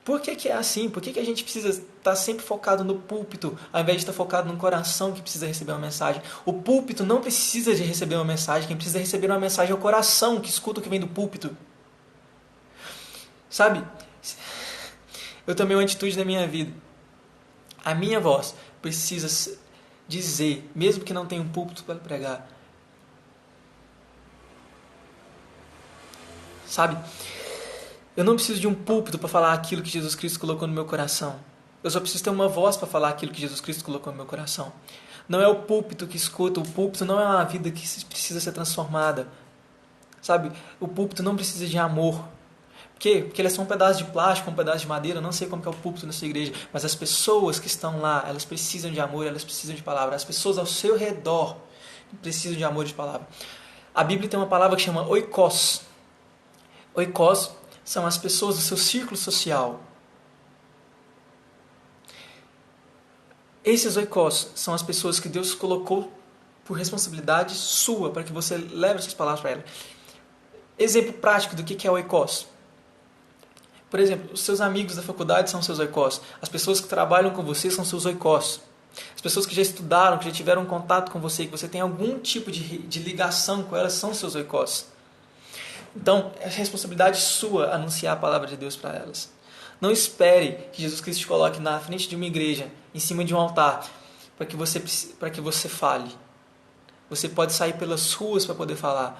Por que é assim? Por que a gente precisa estar sempre focado no púlpito, ao invés de estar focado no coração que precisa receber uma mensagem? O púlpito não precisa de receber uma mensagem, quem precisa receber uma mensagem é o coração que escuta o que vem do púlpito. Sabe? Eu tomei uma atitude na minha vida. A minha voz precisa dizer, mesmo que não tenha um púlpito para pregar. Sabe? Eu não preciso de um púlpito para falar aquilo que Jesus Cristo colocou no meu coração. Eu só preciso ter uma voz para falar aquilo que Jesus Cristo colocou no meu coração. Não é o púlpito que escuta, o púlpito não é uma vida que precisa ser transformada. Sabe? O púlpito não precisa de amor. Por quê? Porque ele é só um pedaço de plástico, um pedaço de madeira, eu não sei como que é o púlpito na sua igreja, mas as pessoas que estão lá, elas precisam de amor, elas precisam de palavra. As pessoas ao seu redor precisam de amor e de palavra. A Bíblia tem uma palavra que chama oikos. Oikos são as pessoas do seu círculo social. Esses oikos são as pessoas que Deus colocou por responsabilidade sua, para que você leve essas palavras para ela. Exemplo prático do que é oikos. Por exemplo, os seus amigos da faculdade são seus oikos. As pessoas que trabalham com você são seus oikos. As pessoas que já estudaram, que já tiveram contato com você, que você tem algum tipo de ligação com elas, são seus oikos. Então, é responsabilidade sua anunciar a palavra de Deus para elas. Não espere que Jesus Cristo te coloque na frente de uma igreja, em cima de um altar, para que você fale. Você pode sair pelas ruas para poder falar.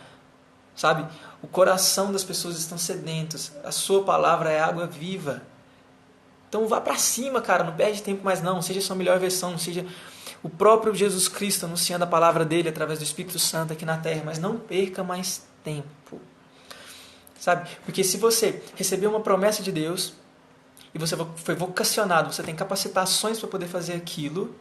Sabe? O coração das pessoas estão sedentos. A sua palavra é água viva. Então vá para cima, cara. Não perde tempo mais não. Seja a sua melhor versão. Seja o próprio Jesus Cristo anunciando a palavra dele através do Espírito Santo aqui na terra. Mas não perca mais tempo. Sabe? Porque se você recebeu uma promessa de Deus e você foi vocacionado, você tem capacitações para poder fazer aquilo,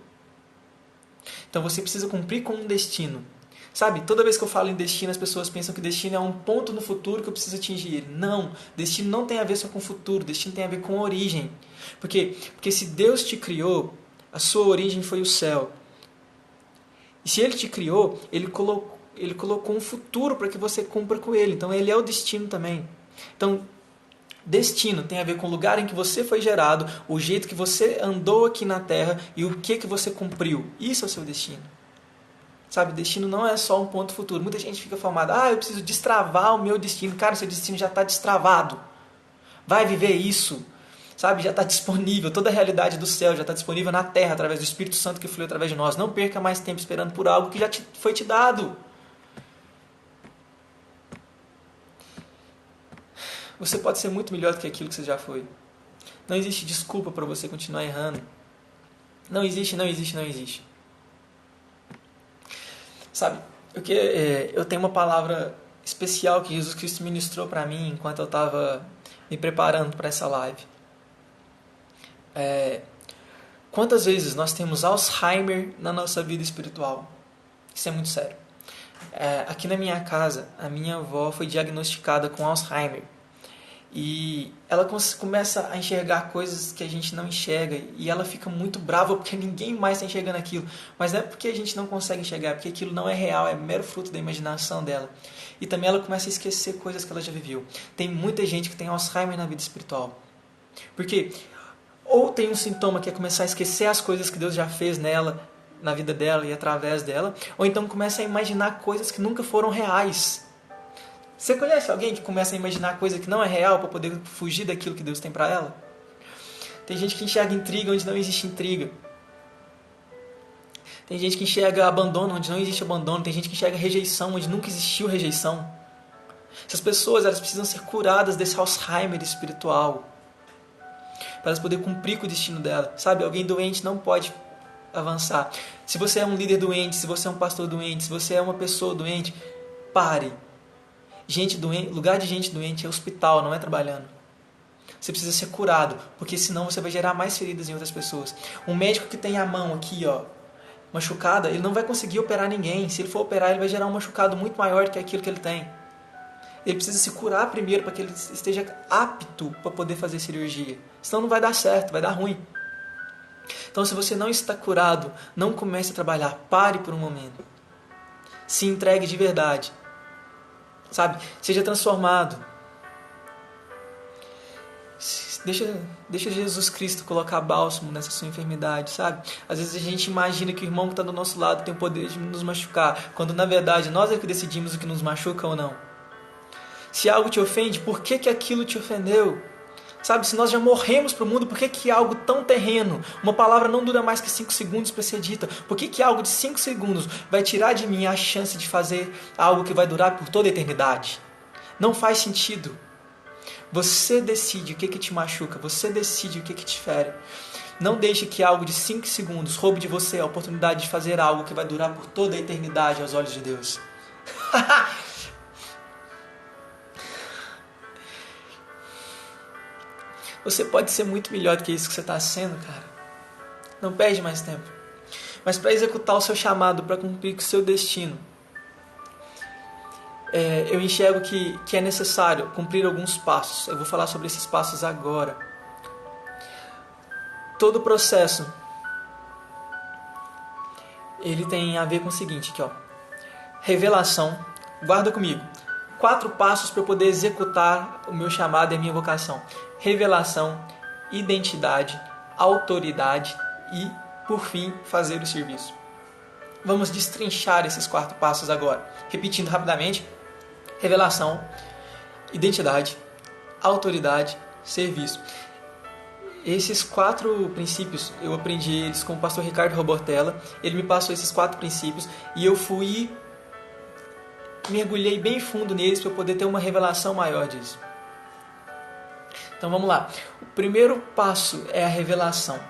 então você precisa cumprir com um destino. Sabe? Toda vez que eu falo em destino, as pessoas pensam que destino é um ponto no futuro que eu preciso atingir. Não, destino não tem a ver só com o futuro, destino tem a ver com a origem. Por quê? Porque se Deus te criou, a sua origem foi o céu. E se Ele te criou, Ele colocou um futuro para que você cumpra com Ele. Então Ele é o destino também. Então, destino tem a ver com o lugar em que você foi gerado, o jeito que você andou aqui na Terra e o que você cumpriu. Isso é o seu destino. Sabe, destino não é só um ponto futuro. Muita gente fica formada, eu preciso destravar o meu destino. Cara, seu destino já está destravado. Vai viver isso. Sabe, já está disponível. Toda a realidade do céu já está disponível na terra, através do Espírito Santo que fluiu através de nós. Não perca mais tempo esperando por algo que já foi te dado. Você pode ser muito melhor do que aquilo que você já foi. Não existe desculpa para você continuar errando. Não existe, não existe, não existe. Sabe, eu tenho uma palavra especial que Jesus Cristo ministrou para mim enquanto eu estava me preparando para essa live. Quantas vezes nós temos Alzheimer na nossa vida espiritual? Isso é muito sério. Aqui na minha casa, a minha avó foi diagnosticada com Alzheimer. E ela começa a enxergar coisas que a gente não enxerga. E ela fica muito brava porque ninguém mais está enxergando aquilo. Mas não é porque a gente não consegue enxergar, é porque aquilo não é real, é mero fruto da imaginação dela. E também ela começa a esquecer coisas que ela já viveu. Tem muita gente que tem Alzheimer na vida espiritual. Porque ou tem um sintoma que é começar a esquecer as coisas que Deus já fez nela, na vida dela e através dela, ou então começa a imaginar coisas que nunca foram reais. Você conhece alguém que começa a imaginar coisa que não é real para poder fugir daquilo que Deus tem para ela? Tem gente que enxerga intriga onde não existe intriga. Tem gente que enxerga abandono onde não existe abandono. Tem gente que enxerga rejeição onde nunca existiu rejeição. Essas pessoas, elas precisam ser curadas desse Alzheimer espiritual para elas poderem cumprir com o destino dela. Sabe, alguém doente não pode avançar. Se você é um líder doente, se você é um pastor doente, se você é uma pessoa doente, pare. Gente doente, lugar de gente doente é hospital, não é trabalhando. Você precisa ser curado, porque senão você vai gerar mais feridas em outras pessoas. Um médico que tem a mão aqui, machucada, ele não vai conseguir operar ninguém. Se ele for operar, ele vai gerar um machucado muito maior do que aquilo que ele tem. Ele precisa se curar primeiro para que ele esteja apto para poder fazer cirurgia. Senão não vai dar certo, vai dar ruim. Então, se você não está curado, não comece a trabalhar. Pare por um momento. Se entregue de verdade. Sabe? Seja transformado. Deixa Jesus Cristo colocar bálsamo nessa sua enfermidade, sabe? Às vezes a gente imagina que o irmão que está do nosso lado tem o poder de nos machucar, quando na verdade nós é que decidimos o que nos machuca ou não. Se algo te ofende, por que aquilo te ofendeu? Sabe, se nós já morremos para o mundo, por que algo tão terreno, uma palavra não dura mais que 5 segundos para ser dita? Por que algo de 5 segundos vai tirar de mim a chance de fazer algo que vai durar por toda a eternidade? Não faz sentido. Você decide o que te machuca, você decide o que te fere. Não deixe que algo de 5 segundos roube de você a oportunidade de fazer algo que vai durar por toda a eternidade aos olhos de Deus. Você pode ser muito melhor do que isso que você está sendo, cara. Não perde mais tempo. Mas para executar o seu chamado, para cumprir com o seu destino, eu enxergo que é necessário cumprir alguns passos. Eu vou falar sobre esses passos agora. Todo o processo, ele tem a ver com o seguinte, aqui, revelação. Guarda comigo. 4 passos para eu poder executar o meu chamado e a minha vocação. Revelação, identidade, autoridade e, por fim, fazer o serviço. Vamos destrinchar esses 4 passos agora. Repetindo rapidamente. Revelação, identidade, autoridade, serviço. Esses 4 princípios, eu aprendi eles com o pastor Ricardo Robortella. Ele me passou esses 4 princípios e eu mergulhei bem fundo neles para eu poder ter uma revelação maior disso. Então vamos lá. O primeiro passo é a revelação.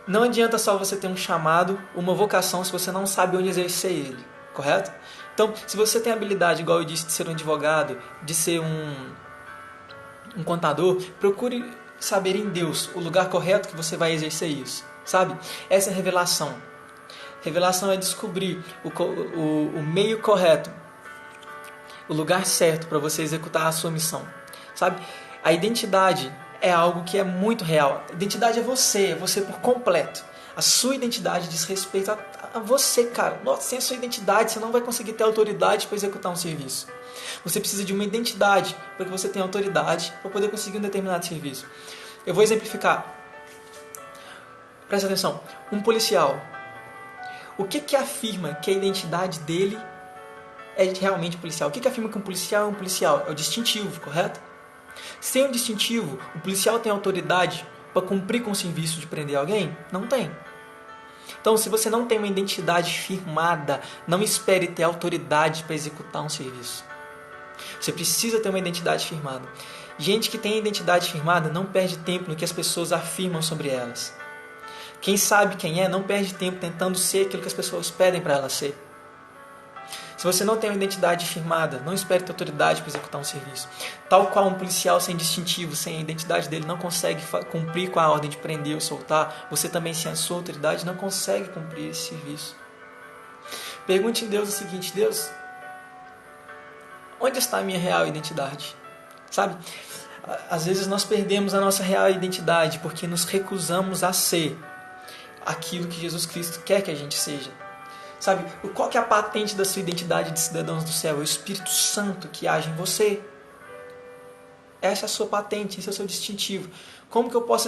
Não adianta só você ter um chamado, uma vocação, se você não sabe onde exercer ele, correto? Então, se você tem a habilidade, igual eu disse, de ser um advogado, de ser um contador, procure saber em Deus o lugar correto que você vai exercer isso, sabe? Essa é a revelação. Revelação é descobrir o meio correto, o lugar certo para você executar a sua missão, sabe? A identidade é algo que é muito real. A identidade é você por completo. A sua identidade diz respeito a você, cara. Nossa, sem a sua identidade, você não vai conseguir ter autoridade para executar um serviço. Você precisa de uma identidade para que você tenha autoridade para poder conseguir um determinado serviço. Eu vou exemplificar. Presta atenção. Um policial. O que afirma que a identidade dele é realmente policial? O que afirma que um policial é um policial? É o distintivo, correto? Sem um distintivo, o policial tem autoridade para cumprir com o serviço de prender alguém? Não tem. Então, se você não tem uma identidade firmada, não espere ter autoridade para executar um serviço. Você precisa ter uma identidade firmada. Gente que tem identidade firmada não perde tempo no que as pessoas afirmam sobre elas. Quem sabe quem é não perde tempo tentando ser aquilo que as pessoas pedem para ela ser. Se você não tem uma identidade firmada, não espere ter autoridade para executar um serviço. Tal qual um policial sem distintivo, sem a identidade dele, não consegue cumprir com a ordem de prender ou soltar, você também, sem a sua autoridade, não consegue cumprir esse serviço. Pergunte em Deus o seguinte: Deus, onde está a minha real identidade? Sabe? Às vezes nós perdemos a nossa real identidade porque nos recusamos a ser aquilo que Jesus Cristo quer que a gente seja. Sabe? Qual que é a patente da sua identidade de cidadãos do céu? É o Espírito Santo que age em você. Essa é a sua patente, esse é o seu distintivo. Como que eu posso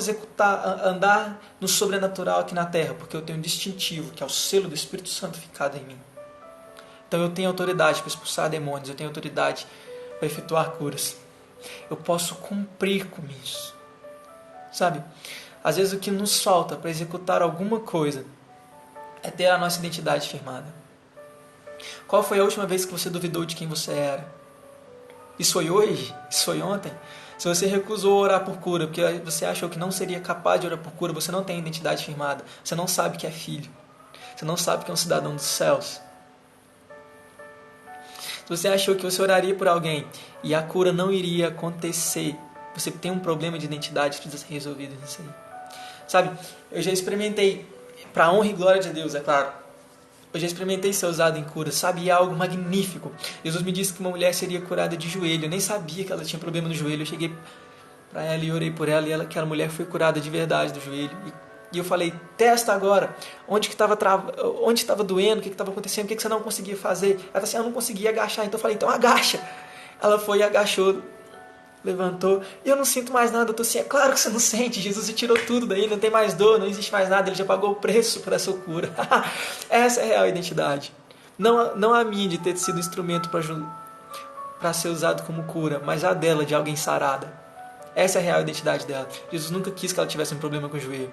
andar no sobrenatural aqui na terra? Porque eu tenho um distintivo, que é o selo do Espírito Santo ficado em mim. Então eu tenho autoridade para expulsar demônios, eu tenho autoridade para efetuar curas. Eu posso cumprir com isso. Sabe? Às vezes o que nos falta para executar alguma coisa é ter a nossa identidade firmada. Qual foi a última vez que você duvidou de quem você era? Isso foi hoje? Isso foi ontem? Se você recusou orar por cura porque você achou que não seria capaz de orar por cura, você não tem identidade firmada. Você não sabe que é filho. Você não sabe que é um cidadão dos céus. Se você achou que você oraria por alguém e a cura não iria acontecer, você tem um problema de identidade que precisa ser resolvido nisso aí. Sabe, eu já experimentei, para a honra e glória de Deus, é claro, eu já experimentei ser usado em cura, sabe, e é algo magnífico. Jesus me disse que uma mulher seria curada de joelho, eu nem sabia que ela tinha problema no joelho, eu cheguei para ela e orei por ela, e aquela mulher foi curada de verdade do joelho. E eu falei: testa agora, onde estava doendo, o que estava acontecendo, o que você não conseguia fazer. Ela disse assim: eu não conseguia agachar. Então eu falei: então agacha. Ela foi e agachou, levantou, e eu não sinto mais nada. Eu estou assim: é claro que você não sente, Jesus já tirou tudo daí, não tem mais dor, não existe mais nada, Ele já pagou o preço por essa cura. Essa é a real identidade. Não a minha de ter sido instrumento para ser usado como cura, mas a dela, de alguém sarada. Essa é a real identidade dela. Jesus nunca quis que ela tivesse um problema com o joelho.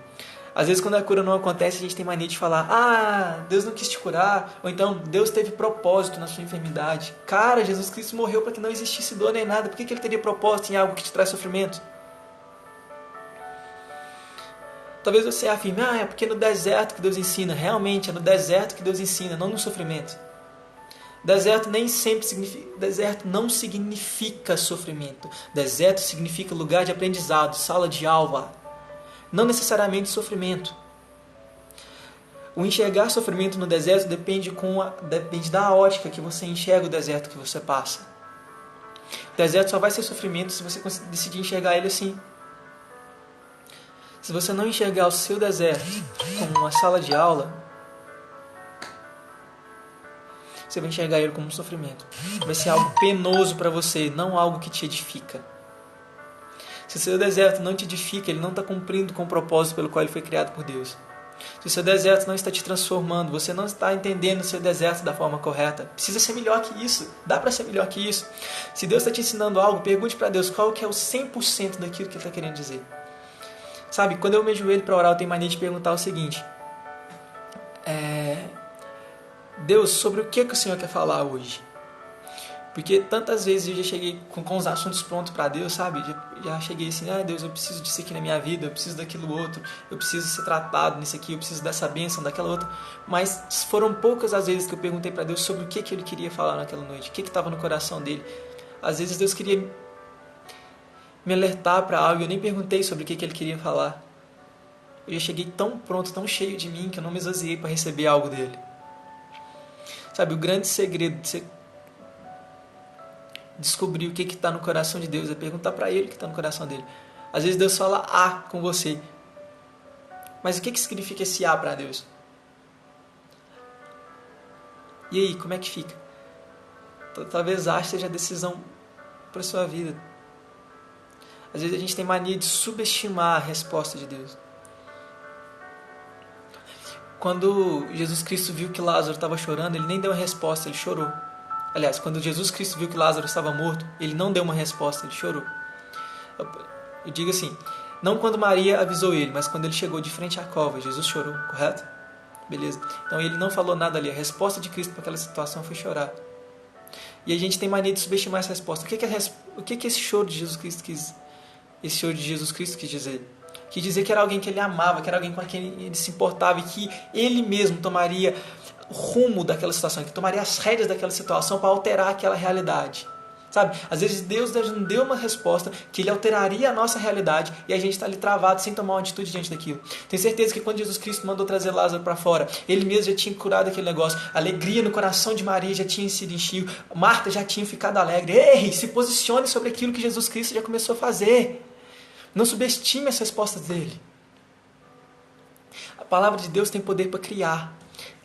Às vezes quando a cura não acontece, a gente tem mania de falar: ah, Deus não quis te curar, ou então Deus teve propósito na sua enfermidade. Cara, Jesus Cristo morreu para que não existisse dor nem nada. Por que Ele teria propósito em algo que te traz sofrimento? Talvez você afirme: ah, é porque no deserto que Deus ensina. Realmente, é no deserto que Deus ensina, não no sofrimento. Deserto não significa sofrimento. Deserto significa lugar de aprendizado, sala de aula. Não necessariamente sofrimento. O enxergar sofrimento no deserto depende da ótica que você enxerga o deserto que você passa. O deserto só vai ser sofrimento se você decidir enxergar ele assim. Se você não enxergar o seu deserto como uma sala de aula, você vai enxergar ele como um sofrimento. Vai ser algo penoso para você, não algo que te edifica. Se o seu deserto não te edifica, ele não está cumprindo com o propósito pelo qual ele foi criado por Deus. Se o seu deserto não está te transformando, você não está entendendo o seu deserto da forma correta. Precisa ser melhor que isso. Dá para ser melhor que isso. Se Deus está te ensinando algo, pergunte para Deus qual que é o 100% daquilo que Ele está querendo dizer. Sabe, quando eu me ajoelho para orar, eu tenho mania de perguntar o seguinte: Deus, sobre o que o Senhor quer falar hoje? Porque tantas vezes eu já cheguei com os assuntos prontos para Deus, sabe? Já cheguei assim: Deus, eu preciso disso aqui na minha vida, eu preciso daquilo outro, eu preciso ser tratado nisso aqui, eu preciso dessa bênção, daquela outra. Mas foram poucas as vezes que eu perguntei para Deus sobre o que Ele queria falar naquela noite, o que estava no coração dele. Às vezes Deus queria me alertar para algo e eu nem perguntei sobre o que Ele queria falar. Eu já cheguei tão pronto, tão cheio de mim, que eu não me esvaziei para receber algo dele. Sabe, o grande segredo de você descobrir o que está no coração de Deus é perguntar para Ele o que está no coração dele. Às vezes Deus fala A com você, mas o que significa esse A para Deus? E aí, como é que fica? Talvez A seja a decisão para a sua vida. Às vezes a gente tem mania de subestimar a resposta de Deus. Quando Jesus Cristo viu que Lázaro estava chorando, Ele nem deu uma resposta, Ele chorou. Aliás, quando Jesus Cristo viu que Lázaro estava morto, Ele não deu uma resposta, Ele chorou. Eu digo assim, não quando Maria avisou Ele, mas quando Ele chegou de frente à cova, Jesus chorou, correto? Beleza. Então Ele não falou nada ali, a resposta de Cristo para aquela situação foi chorar. E a gente tem mania de subestimar essa resposta. O que esse choro de Jesus Cristo quis dizer? Quis dizer que era alguém que Ele amava, que era alguém com quem Ele se importava e que Ele mesmo tomaria o rumo daquela situação, que tomaria as rédeas daquela situação para alterar aquela realidade. Sabe? Às vezes Deus não deu uma resposta que Ele alteraria a nossa realidade e a gente está ali travado sem tomar uma atitude diante daquilo. Tenho certeza que quando Jesus Cristo mandou trazer Lázaro para fora, Ele mesmo já tinha curado aquele negócio. A alegria no coração de Maria já tinha sido enchido. Marta já tinha ficado alegre. Ei, se posicione sobre aquilo que Jesus Cristo já começou a fazer. Não subestime as respostas dele. A palavra de Deus tem poder para criar.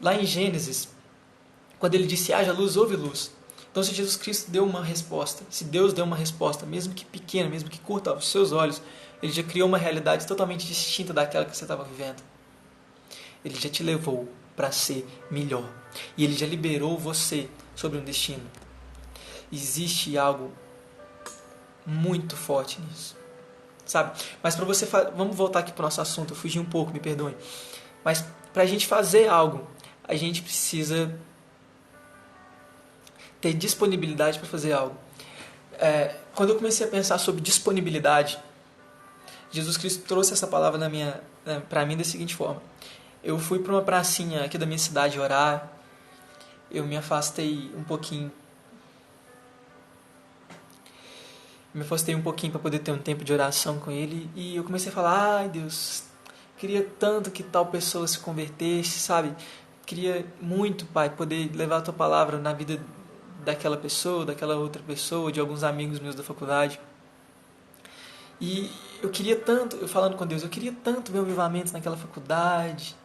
Lá em Gênesis, quando Ele disse, haja luz, houve luz. Então, se Jesus Cristo deu uma resposta, se Deus deu uma resposta, mesmo que pequena, mesmo que curta aos seus olhos, Ele já criou uma realidade totalmente distinta daquela que você estava vivendo. Ele já te levou para ser melhor. E Ele já liberou você sobre um destino. Existe algo muito forte nisso. Sabe? Mas para você... Vamos voltar aqui para o nosso assunto. Eu fugi um pouco, me perdoem. Mas para a gente fazer algo, a gente precisa ter disponibilidade para fazer algo. Quando eu comecei a pensar sobre disponibilidade, Jesus Cristo trouxe essa palavra para mim da seguinte forma. Eu fui para uma pracinha aqui da minha cidade orar, eu me afastei um pouquinho para poder ter um tempo de oração com Ele, e eu comecei a falar, ai Deus, queria tanto que tal pessoa se convertesse, sabe? Queria muito, Pai, poder levar a Tua palavra na vida daquela pessoa, daquela outra pessoa, de alguns amigos meus da faculdade. E eu queria tanto, eu falando com Deus, eu queria tanto ver o avivamento naquela faculdade,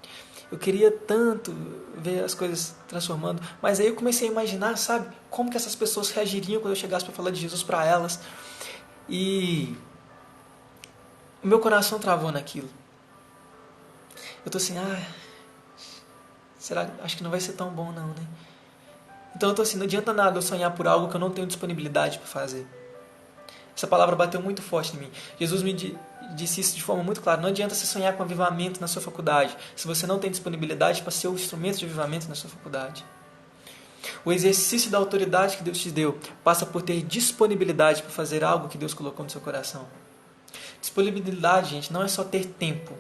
eu queria tanto ver as coisas transformando, mas aí eu comecei a imaginar, sabe, como que essas pessoas reagiriam quando eu chegasse para falar de Jesus para elas, e o meu coração travou naquilo. Eu tô assim, será? Acho que não vai ser tão bom não, né? Então eu tô assim, não adianta nada eu sonhar por algo que eu não tenho disponibilidade para fazer. Essa palavra bateu muito forte em mim. Jesus me disse isso de forma muito clara. Não adianta você sonhar com avivamento na sua faculdade se você não tem disponibilidade para ser o instrumento de avivamento na sua faculdade. O exercício da autoridade que Deus te deu passa por ter disponibilidade para fazer algo que Deus colocou no seu coração. Disponibilidade, gente, não é só ter tempo.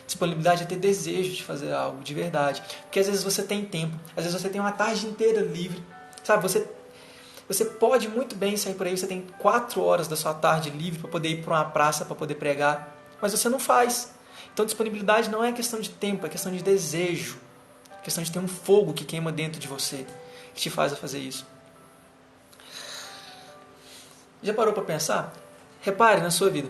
Disponibilidade é ter desejo de fazer algo de verdade. Porque às vezes você tem tempo, às vezes você tem uma tarde inteira livre. Sabe, você pode muito bem sair por aí, você tem 4 horas da sua tarde livre para poder ir para uma praça, para poder pregar. Mas você não faz. Então disponibilidade não é questão de tempo, é questão de desejo. É questão de ter um fogo que queima dentro de você, que te faz a fazer isso. Já parou para pensar? Repare na sua vida.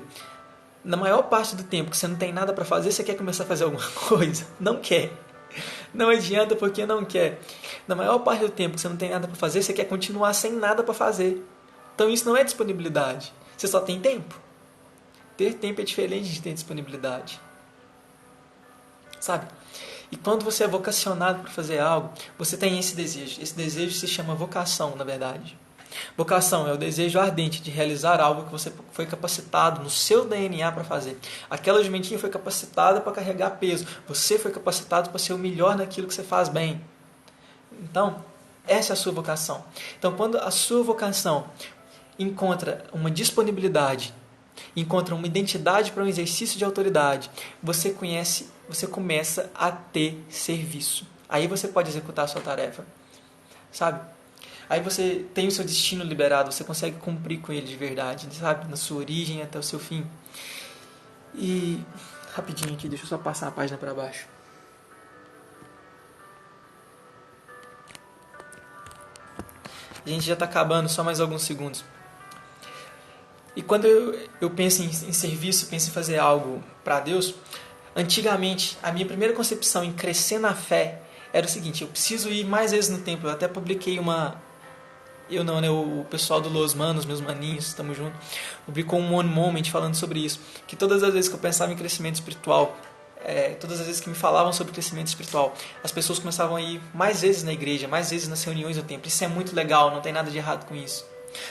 Na maior parte do tempo que você não tem nada para fazer, você quer começar a fazer alguma coisa? Não quer. Não adianta porque não quer. Na maior parte do tempo que você não tem nada para fazer, você quer continuar sem nada para fazer. Então isso não é disponibilidade. Você só tem tempo. Ter tempo é diferente de ter disponibilidade. Sabe? E quando você é vocacionado para fazer algo, você tem esse desejo. Esse desejo se chama vocação, na verdade. Vocação é o desejo ardente de realizar algo que você foi capacitado no seu DNA para fazer. Aquela jumentinha foi capacitada para carregar peso. Você foi capacitado para ser o melhor naquilo que você faz bem. Então, essa é a sua vocação. Então, quando a sua vocação encontra uma disponibilidade, encontra uma identidade para um exercício de autoridade, você começa a ter serviço. Aí você pode executar a sua tarefa. Sabe? Aí você tem o seu destino liberado, você consegue cumprir com ele de verdade, sabe? Na sua origem até o seu fim. E, rapidinho aqui, deixa eu só passar a página para baixo. A gente já está acabando, só mais alguns segundos. E quando eu penso em serviço, penso em fazer algo para Deus, antigamente, a minha primeira concepção em crescer na fé era o seguinte: eu preciso ir mais vezes no templo. Eu até publiquei eu não, né? O pessoal do Los Manos, meus maninhos, estamos juntos, publicou um One Moment falando sobre isso. Que todas as vezes que eu pensava em crescimento espiritual, todas as vezes que me falavam sobre crescimento espiritual, as pessoas começavam a ir mais vezes na igreja, mais vezes nas reuniões do templo. Isso é muito legal, não tem nada de errado com isso.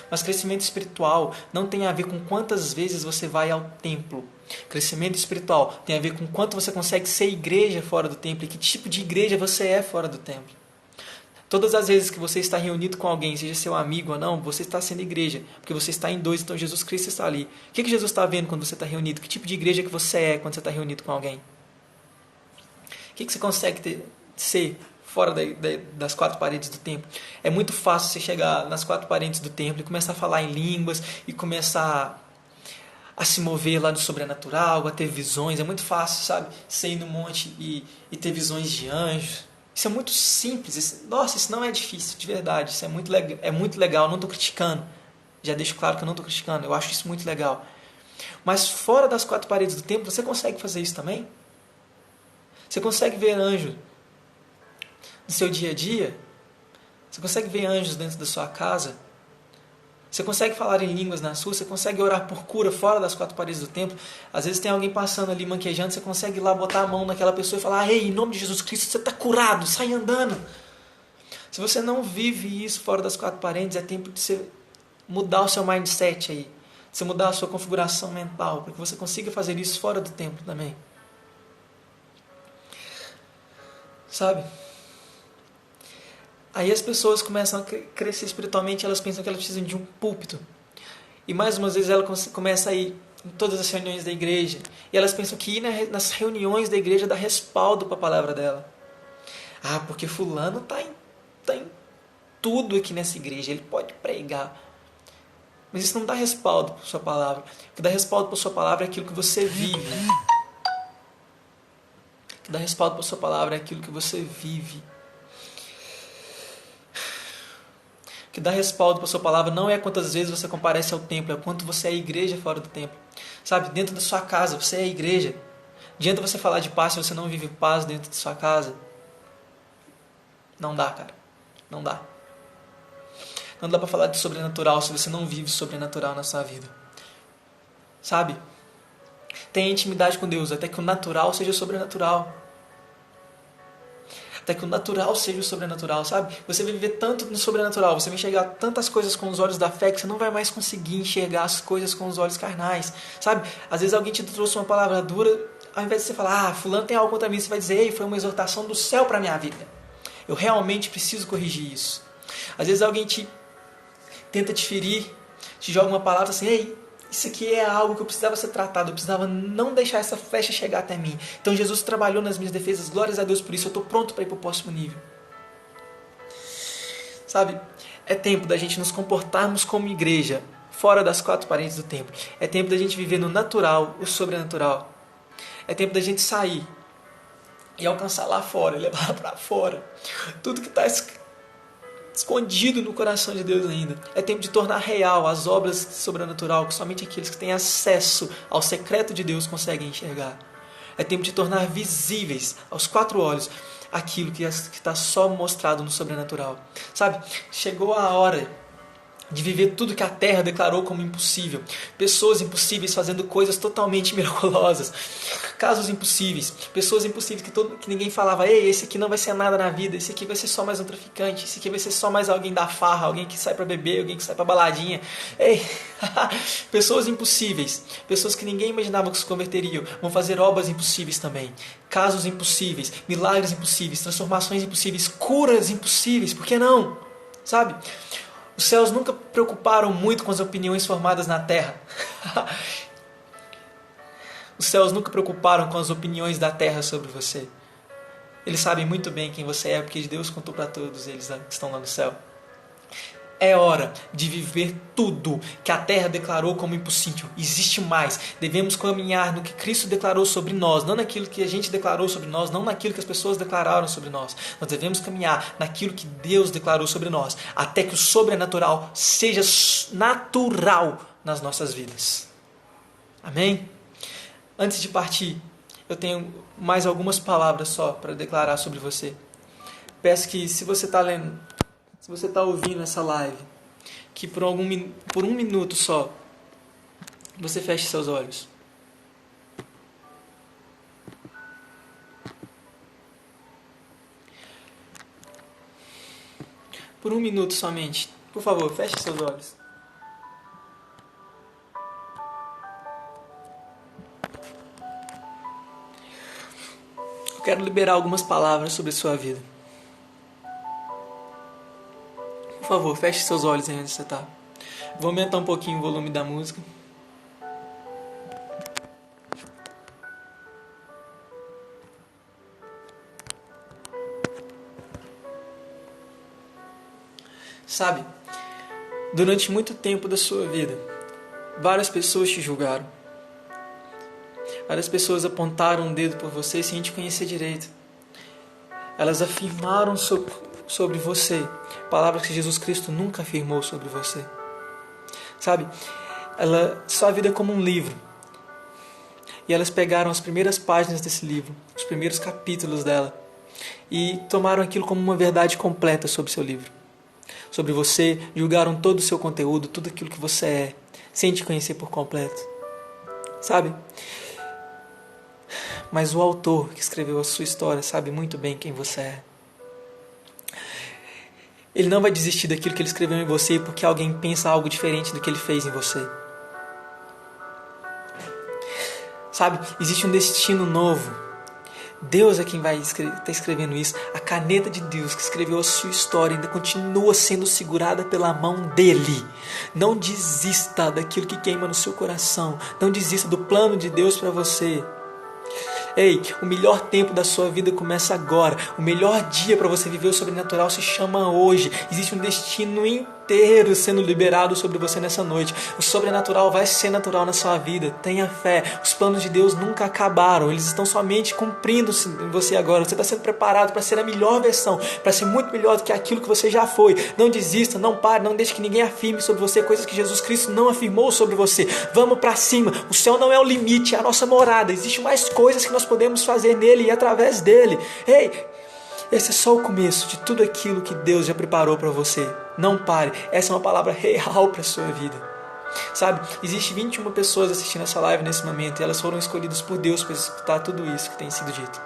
Mas crescimento espiritual não tem a ver com quantas vezes você vai ao templo. Crescimento espiritual tem a ver com quanto você consegue ser igreja fora do templo e que tipo de igreja você é fora do templo. Todas as vezes que você está reunido com alguém, seja seu amigo ou não, você está sendo igreja, porque você está em dois, então Jesus Cristo está ali. O que Jesus está vendo quando você está reunido? Que tipo de igreja que você é quando você está reunido com alguém? O que você consegue ser fora das quatro paredes do templo. É muito fácil você chegar nas quatro paredes do templo e começar a falar em línguas e começar a se mover lá no sobrenatural, a ter visões. É muito fácil, sabe? Você ir no monte e ter visões de anjos. Isso é muito simples. Nossa, isso não é difícil, de verdade. Isso é muito legal. Eu não estou criticando. Já deixo claro que eu não estou criticando. Eu acho isso muito legal. Mas fora das quatro paredes do templo, você consegue fazer isso também? Você consegue ver anjos no seu dia a dia? Você consegue ver anjos dentro da sua casa? Você consegue falar em línguas na sua? Você consegue orar por cura fora das quatro paredes do templo? Às vezes tem alguém passando ali manquejando, você consegue ir lá botar a mão naquela pessoa e falar: ei, em nome de Jesus Cristo, você está curado, sai andando. Se você não vive isso fora das quatro paredes, é tempo de você mudar o seu mindset aí. De você mudar a sua configuração mental, para que você consiga fazer isso fora do templo também. Sabe? Aí as pessoas começam a crescer espiritualmente, elas pensam que elas precisam de um púlpito. E mais umas vezes ela começa a ir em todas as reuniões da igreja. E elas pensam que ir nas reuniões da igreja dá respaldo para a palavra dela. Ah, porque fulano tá em tudo aqui nessa igreja, ele pode pregar. Mas isso não dá respaldo para a sua palavra. O que dá respaldo para a sua palavra é aquilo que você vive. O que dá respaldo para a sua palavra é aquilo que você vive. O que dá respaldo para a sua palavra não é quantas vezes você comparece ao templo, é quanto você é igreja fora do templo. Sabe, dentro da sua casa, você é igreja. Adianta você falar de paz se você não vive paz dentro de sua casa? Não dá, cara. Não dá. Não dá para falar de sobrenatural se você não vive sobrenatural na sua vida. Sabe? Tenha intimidade com Deus, até que o natural seja sobrenatural. Até que o natural seja o sobrenatural, sabe? Você vai viver tanto no sobrenatural, você vai enxergar tantas coisas com os olhos da fé que você não vai mais conseguir enxergar as coisas com os olhos carnais, sabe? Às vezes alguém te trouxe uma palavra dura, ao invés de você falar, fulano tem algo contra mim, você vai dizer, ei, foi uma exortação do céu para minha vida. Eu realmente preciso corrigir isso. Às vezes alguém tenta te ferir, te joga uma palavra assim, ei, isso aqui é algo que eu precisava ser tratado, eu precisava não deixar essa flecha chegar até mim. Então Jesus trabalhou nas minhas defesas, glórias a Deus por isso, eu estou pronto para ir para o próximo nível. Sabe, é tempo da gente nos comportarmos como igreja, fora das quatro paredes do templo. É tempo da gente viver no natural, o sobrenatural. É tempo da gente sair e alcançar lá fora, levar para fora tudo que está escondido no coração de Deus ainda. É tempo de tornar real as obras sobrenatural que somente aqueles que têm acesso ao secreto de Deus conseguem enxergar. É tempo de tornar visíveis aos quatro olhos aquilo que está só mostrado no sobrenatural. Sabe, chegou a hora de viver tudo que a terra declarou como impossível. Pessoas impossíveis fazendo coisas totalmente miraculosas. Casos impossíveis. Pessoas impossíveis que ninguém falava, ei, esse aqui não vai ser nada na vida, esse aqui vai ser só mais um traficante, esse aqui vai ser só mais alguém da farra, alguém que sai pra beber, alguém que sai pra baladinha. Ei, pessoas impossíveis. Pessoas que ninguém imaginava que se converteriam. Vão fazer obras impossíveis também. Casos impossíveis, milagres impossíveis, transformações impossíveis, curas impossíveis. Por que não? Sabe? Os céus nunca preocuparam muito com as opiniões formadas na terra. Os céus nunca preocuparam com as opiniões da terra sobre você. Eles sabem muito bem quem você é, porque Deus contou para todos eles que estão lá no céu. É hora de viver tudo que a terra declarou como impossível. Existe mais. Devemos caminhar no que Cristo declarou sobre nós, não naquilo que a gente declarou sobre nós, não naquilo que as pessoas declararam sobre nós. Nós devemos caminhar naquilo que Deus declarou sobre nós, até que o sobrenatural seja natural nas nossas vidas. Amém? Antes de partir, eu tenho mais algumas palavras só para declarar sobre você. Peço que, se você está lendo, se você está ouvindo essa live, que por um minuto só, você feche seus olhos. Por um minuto somente. Por favor, feche seus olhos. Eu quero liberar algumas palavras sobre a sua vida. Por favor, feche seus olhos aí onde você está. Vou aumentar um pouquinho o volume da música. Sabe, durante muito tempo da sua vida, várias pessoas te julgaram. Várias pessoas apontaram um dedo por você sem te conhecer direito. Elas afirmaram sobre você palavras que Jesus Cristo nunca afirmou sobre você. Sabe, sua vida é como um livro. E elas pegaram as primeiras páginas desse livro, os primeiros capítulos dela, e tomaram aquilo como uma verdade completa sobre o seu livro. Sobre você, julgaram todo o seu conteúdo, tudo aquilo que você é, sem te conhecer por completo. Sabe? Mas o autor que escreveu a sua história sabe muito bem quem você é. Ele não vai desistir daquilo que ele escreveu em você porque alguém pensa algo diferente do que ele fez em você. Sabe, existe um destino novo. Deus é quem vai estar escrevendo isso. A caneta de Deus que escreveu a sua história ainda continua sendo segurada pela mão dele. Não desista daquilo que queima no seu coração. Não desista do plano de Deus para você. Ei, o melhor tempo da sua vida começa agora. O melhor dia para você viver o sobrenatural se chama hoje. Existe um destino inteiro sendo liberado sobre você nessa noite. O sobrenatural vai ser natural na sua vida. Tenha fé. Os planos de Deus nunca acabaram. Eles estão somente cumprindo-se em você agora. Você está sendo preparado para ser a melhor versão, para ser muito melhor do que aquilo que você já foi. Não desista, não pare, não deixe que ninguém afirme sobre você coisas que Jesus Cristo não afirmou sobre você. Vamos para cima. O céu não é o limite, é a nossa morada. Existem mais coisas que nós podemos fazer nele e através dele. Ei, esse é só o começo de tudo aquilo que Deus já preparou para você. Não pare. Essa é uma palavra real para a sua vida. Sabe, existe 21 pessoas assistindo essa live nesse momento e elas foram escolhidas por Deus para escutar tudo isso que tem sido dito.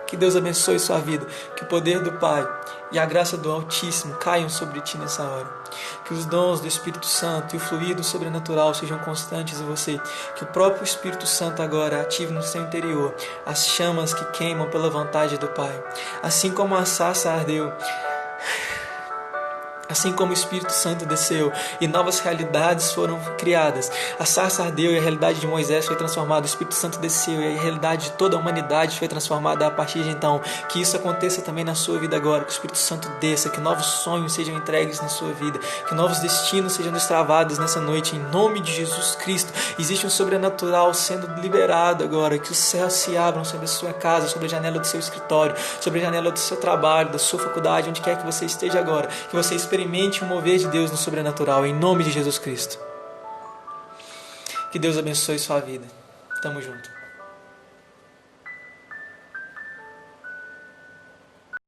Que Deus abençoe sua vida. Que o poder do Pai e a graça do Altíssimo caiam sobre ti nessa hora. Que os dons do Espírito Santo e o fluido sobrenatural sejam constantes em você. Que o próprio Espírito Santo agora ative no seu interior as chamas que queimam pela vontade do Pai. Assim como a sarça ardeu, assim como o Espírito Santo desceu e novas realidades foram criadas. A sarça ardeu e a realidade de Moisés foi transformada. O Espírito Santo desceu e a realidade de toda a humanidade foi transformada a partir de então. Que isso aconteça também na sua vida agora. Que o Espírito Santo desça, que novos sonhos sejam entregues na sua vida. Que novos destinos sejam destravados nessa noite. Em nome de Jesus Cristo. Existe um sobrenatural sendo liberado agora. Que os céus se abram sobre a sua casa, sobre a janela do seu escritório, sobre a janela do seu trabalho, da sua faculdade, onde quer que você esteja agora. Que você experimente o mover de Deus no sobrenatural, em nome de Jesus Cristo. Que Deus abençoe sua vida. Tamo junto.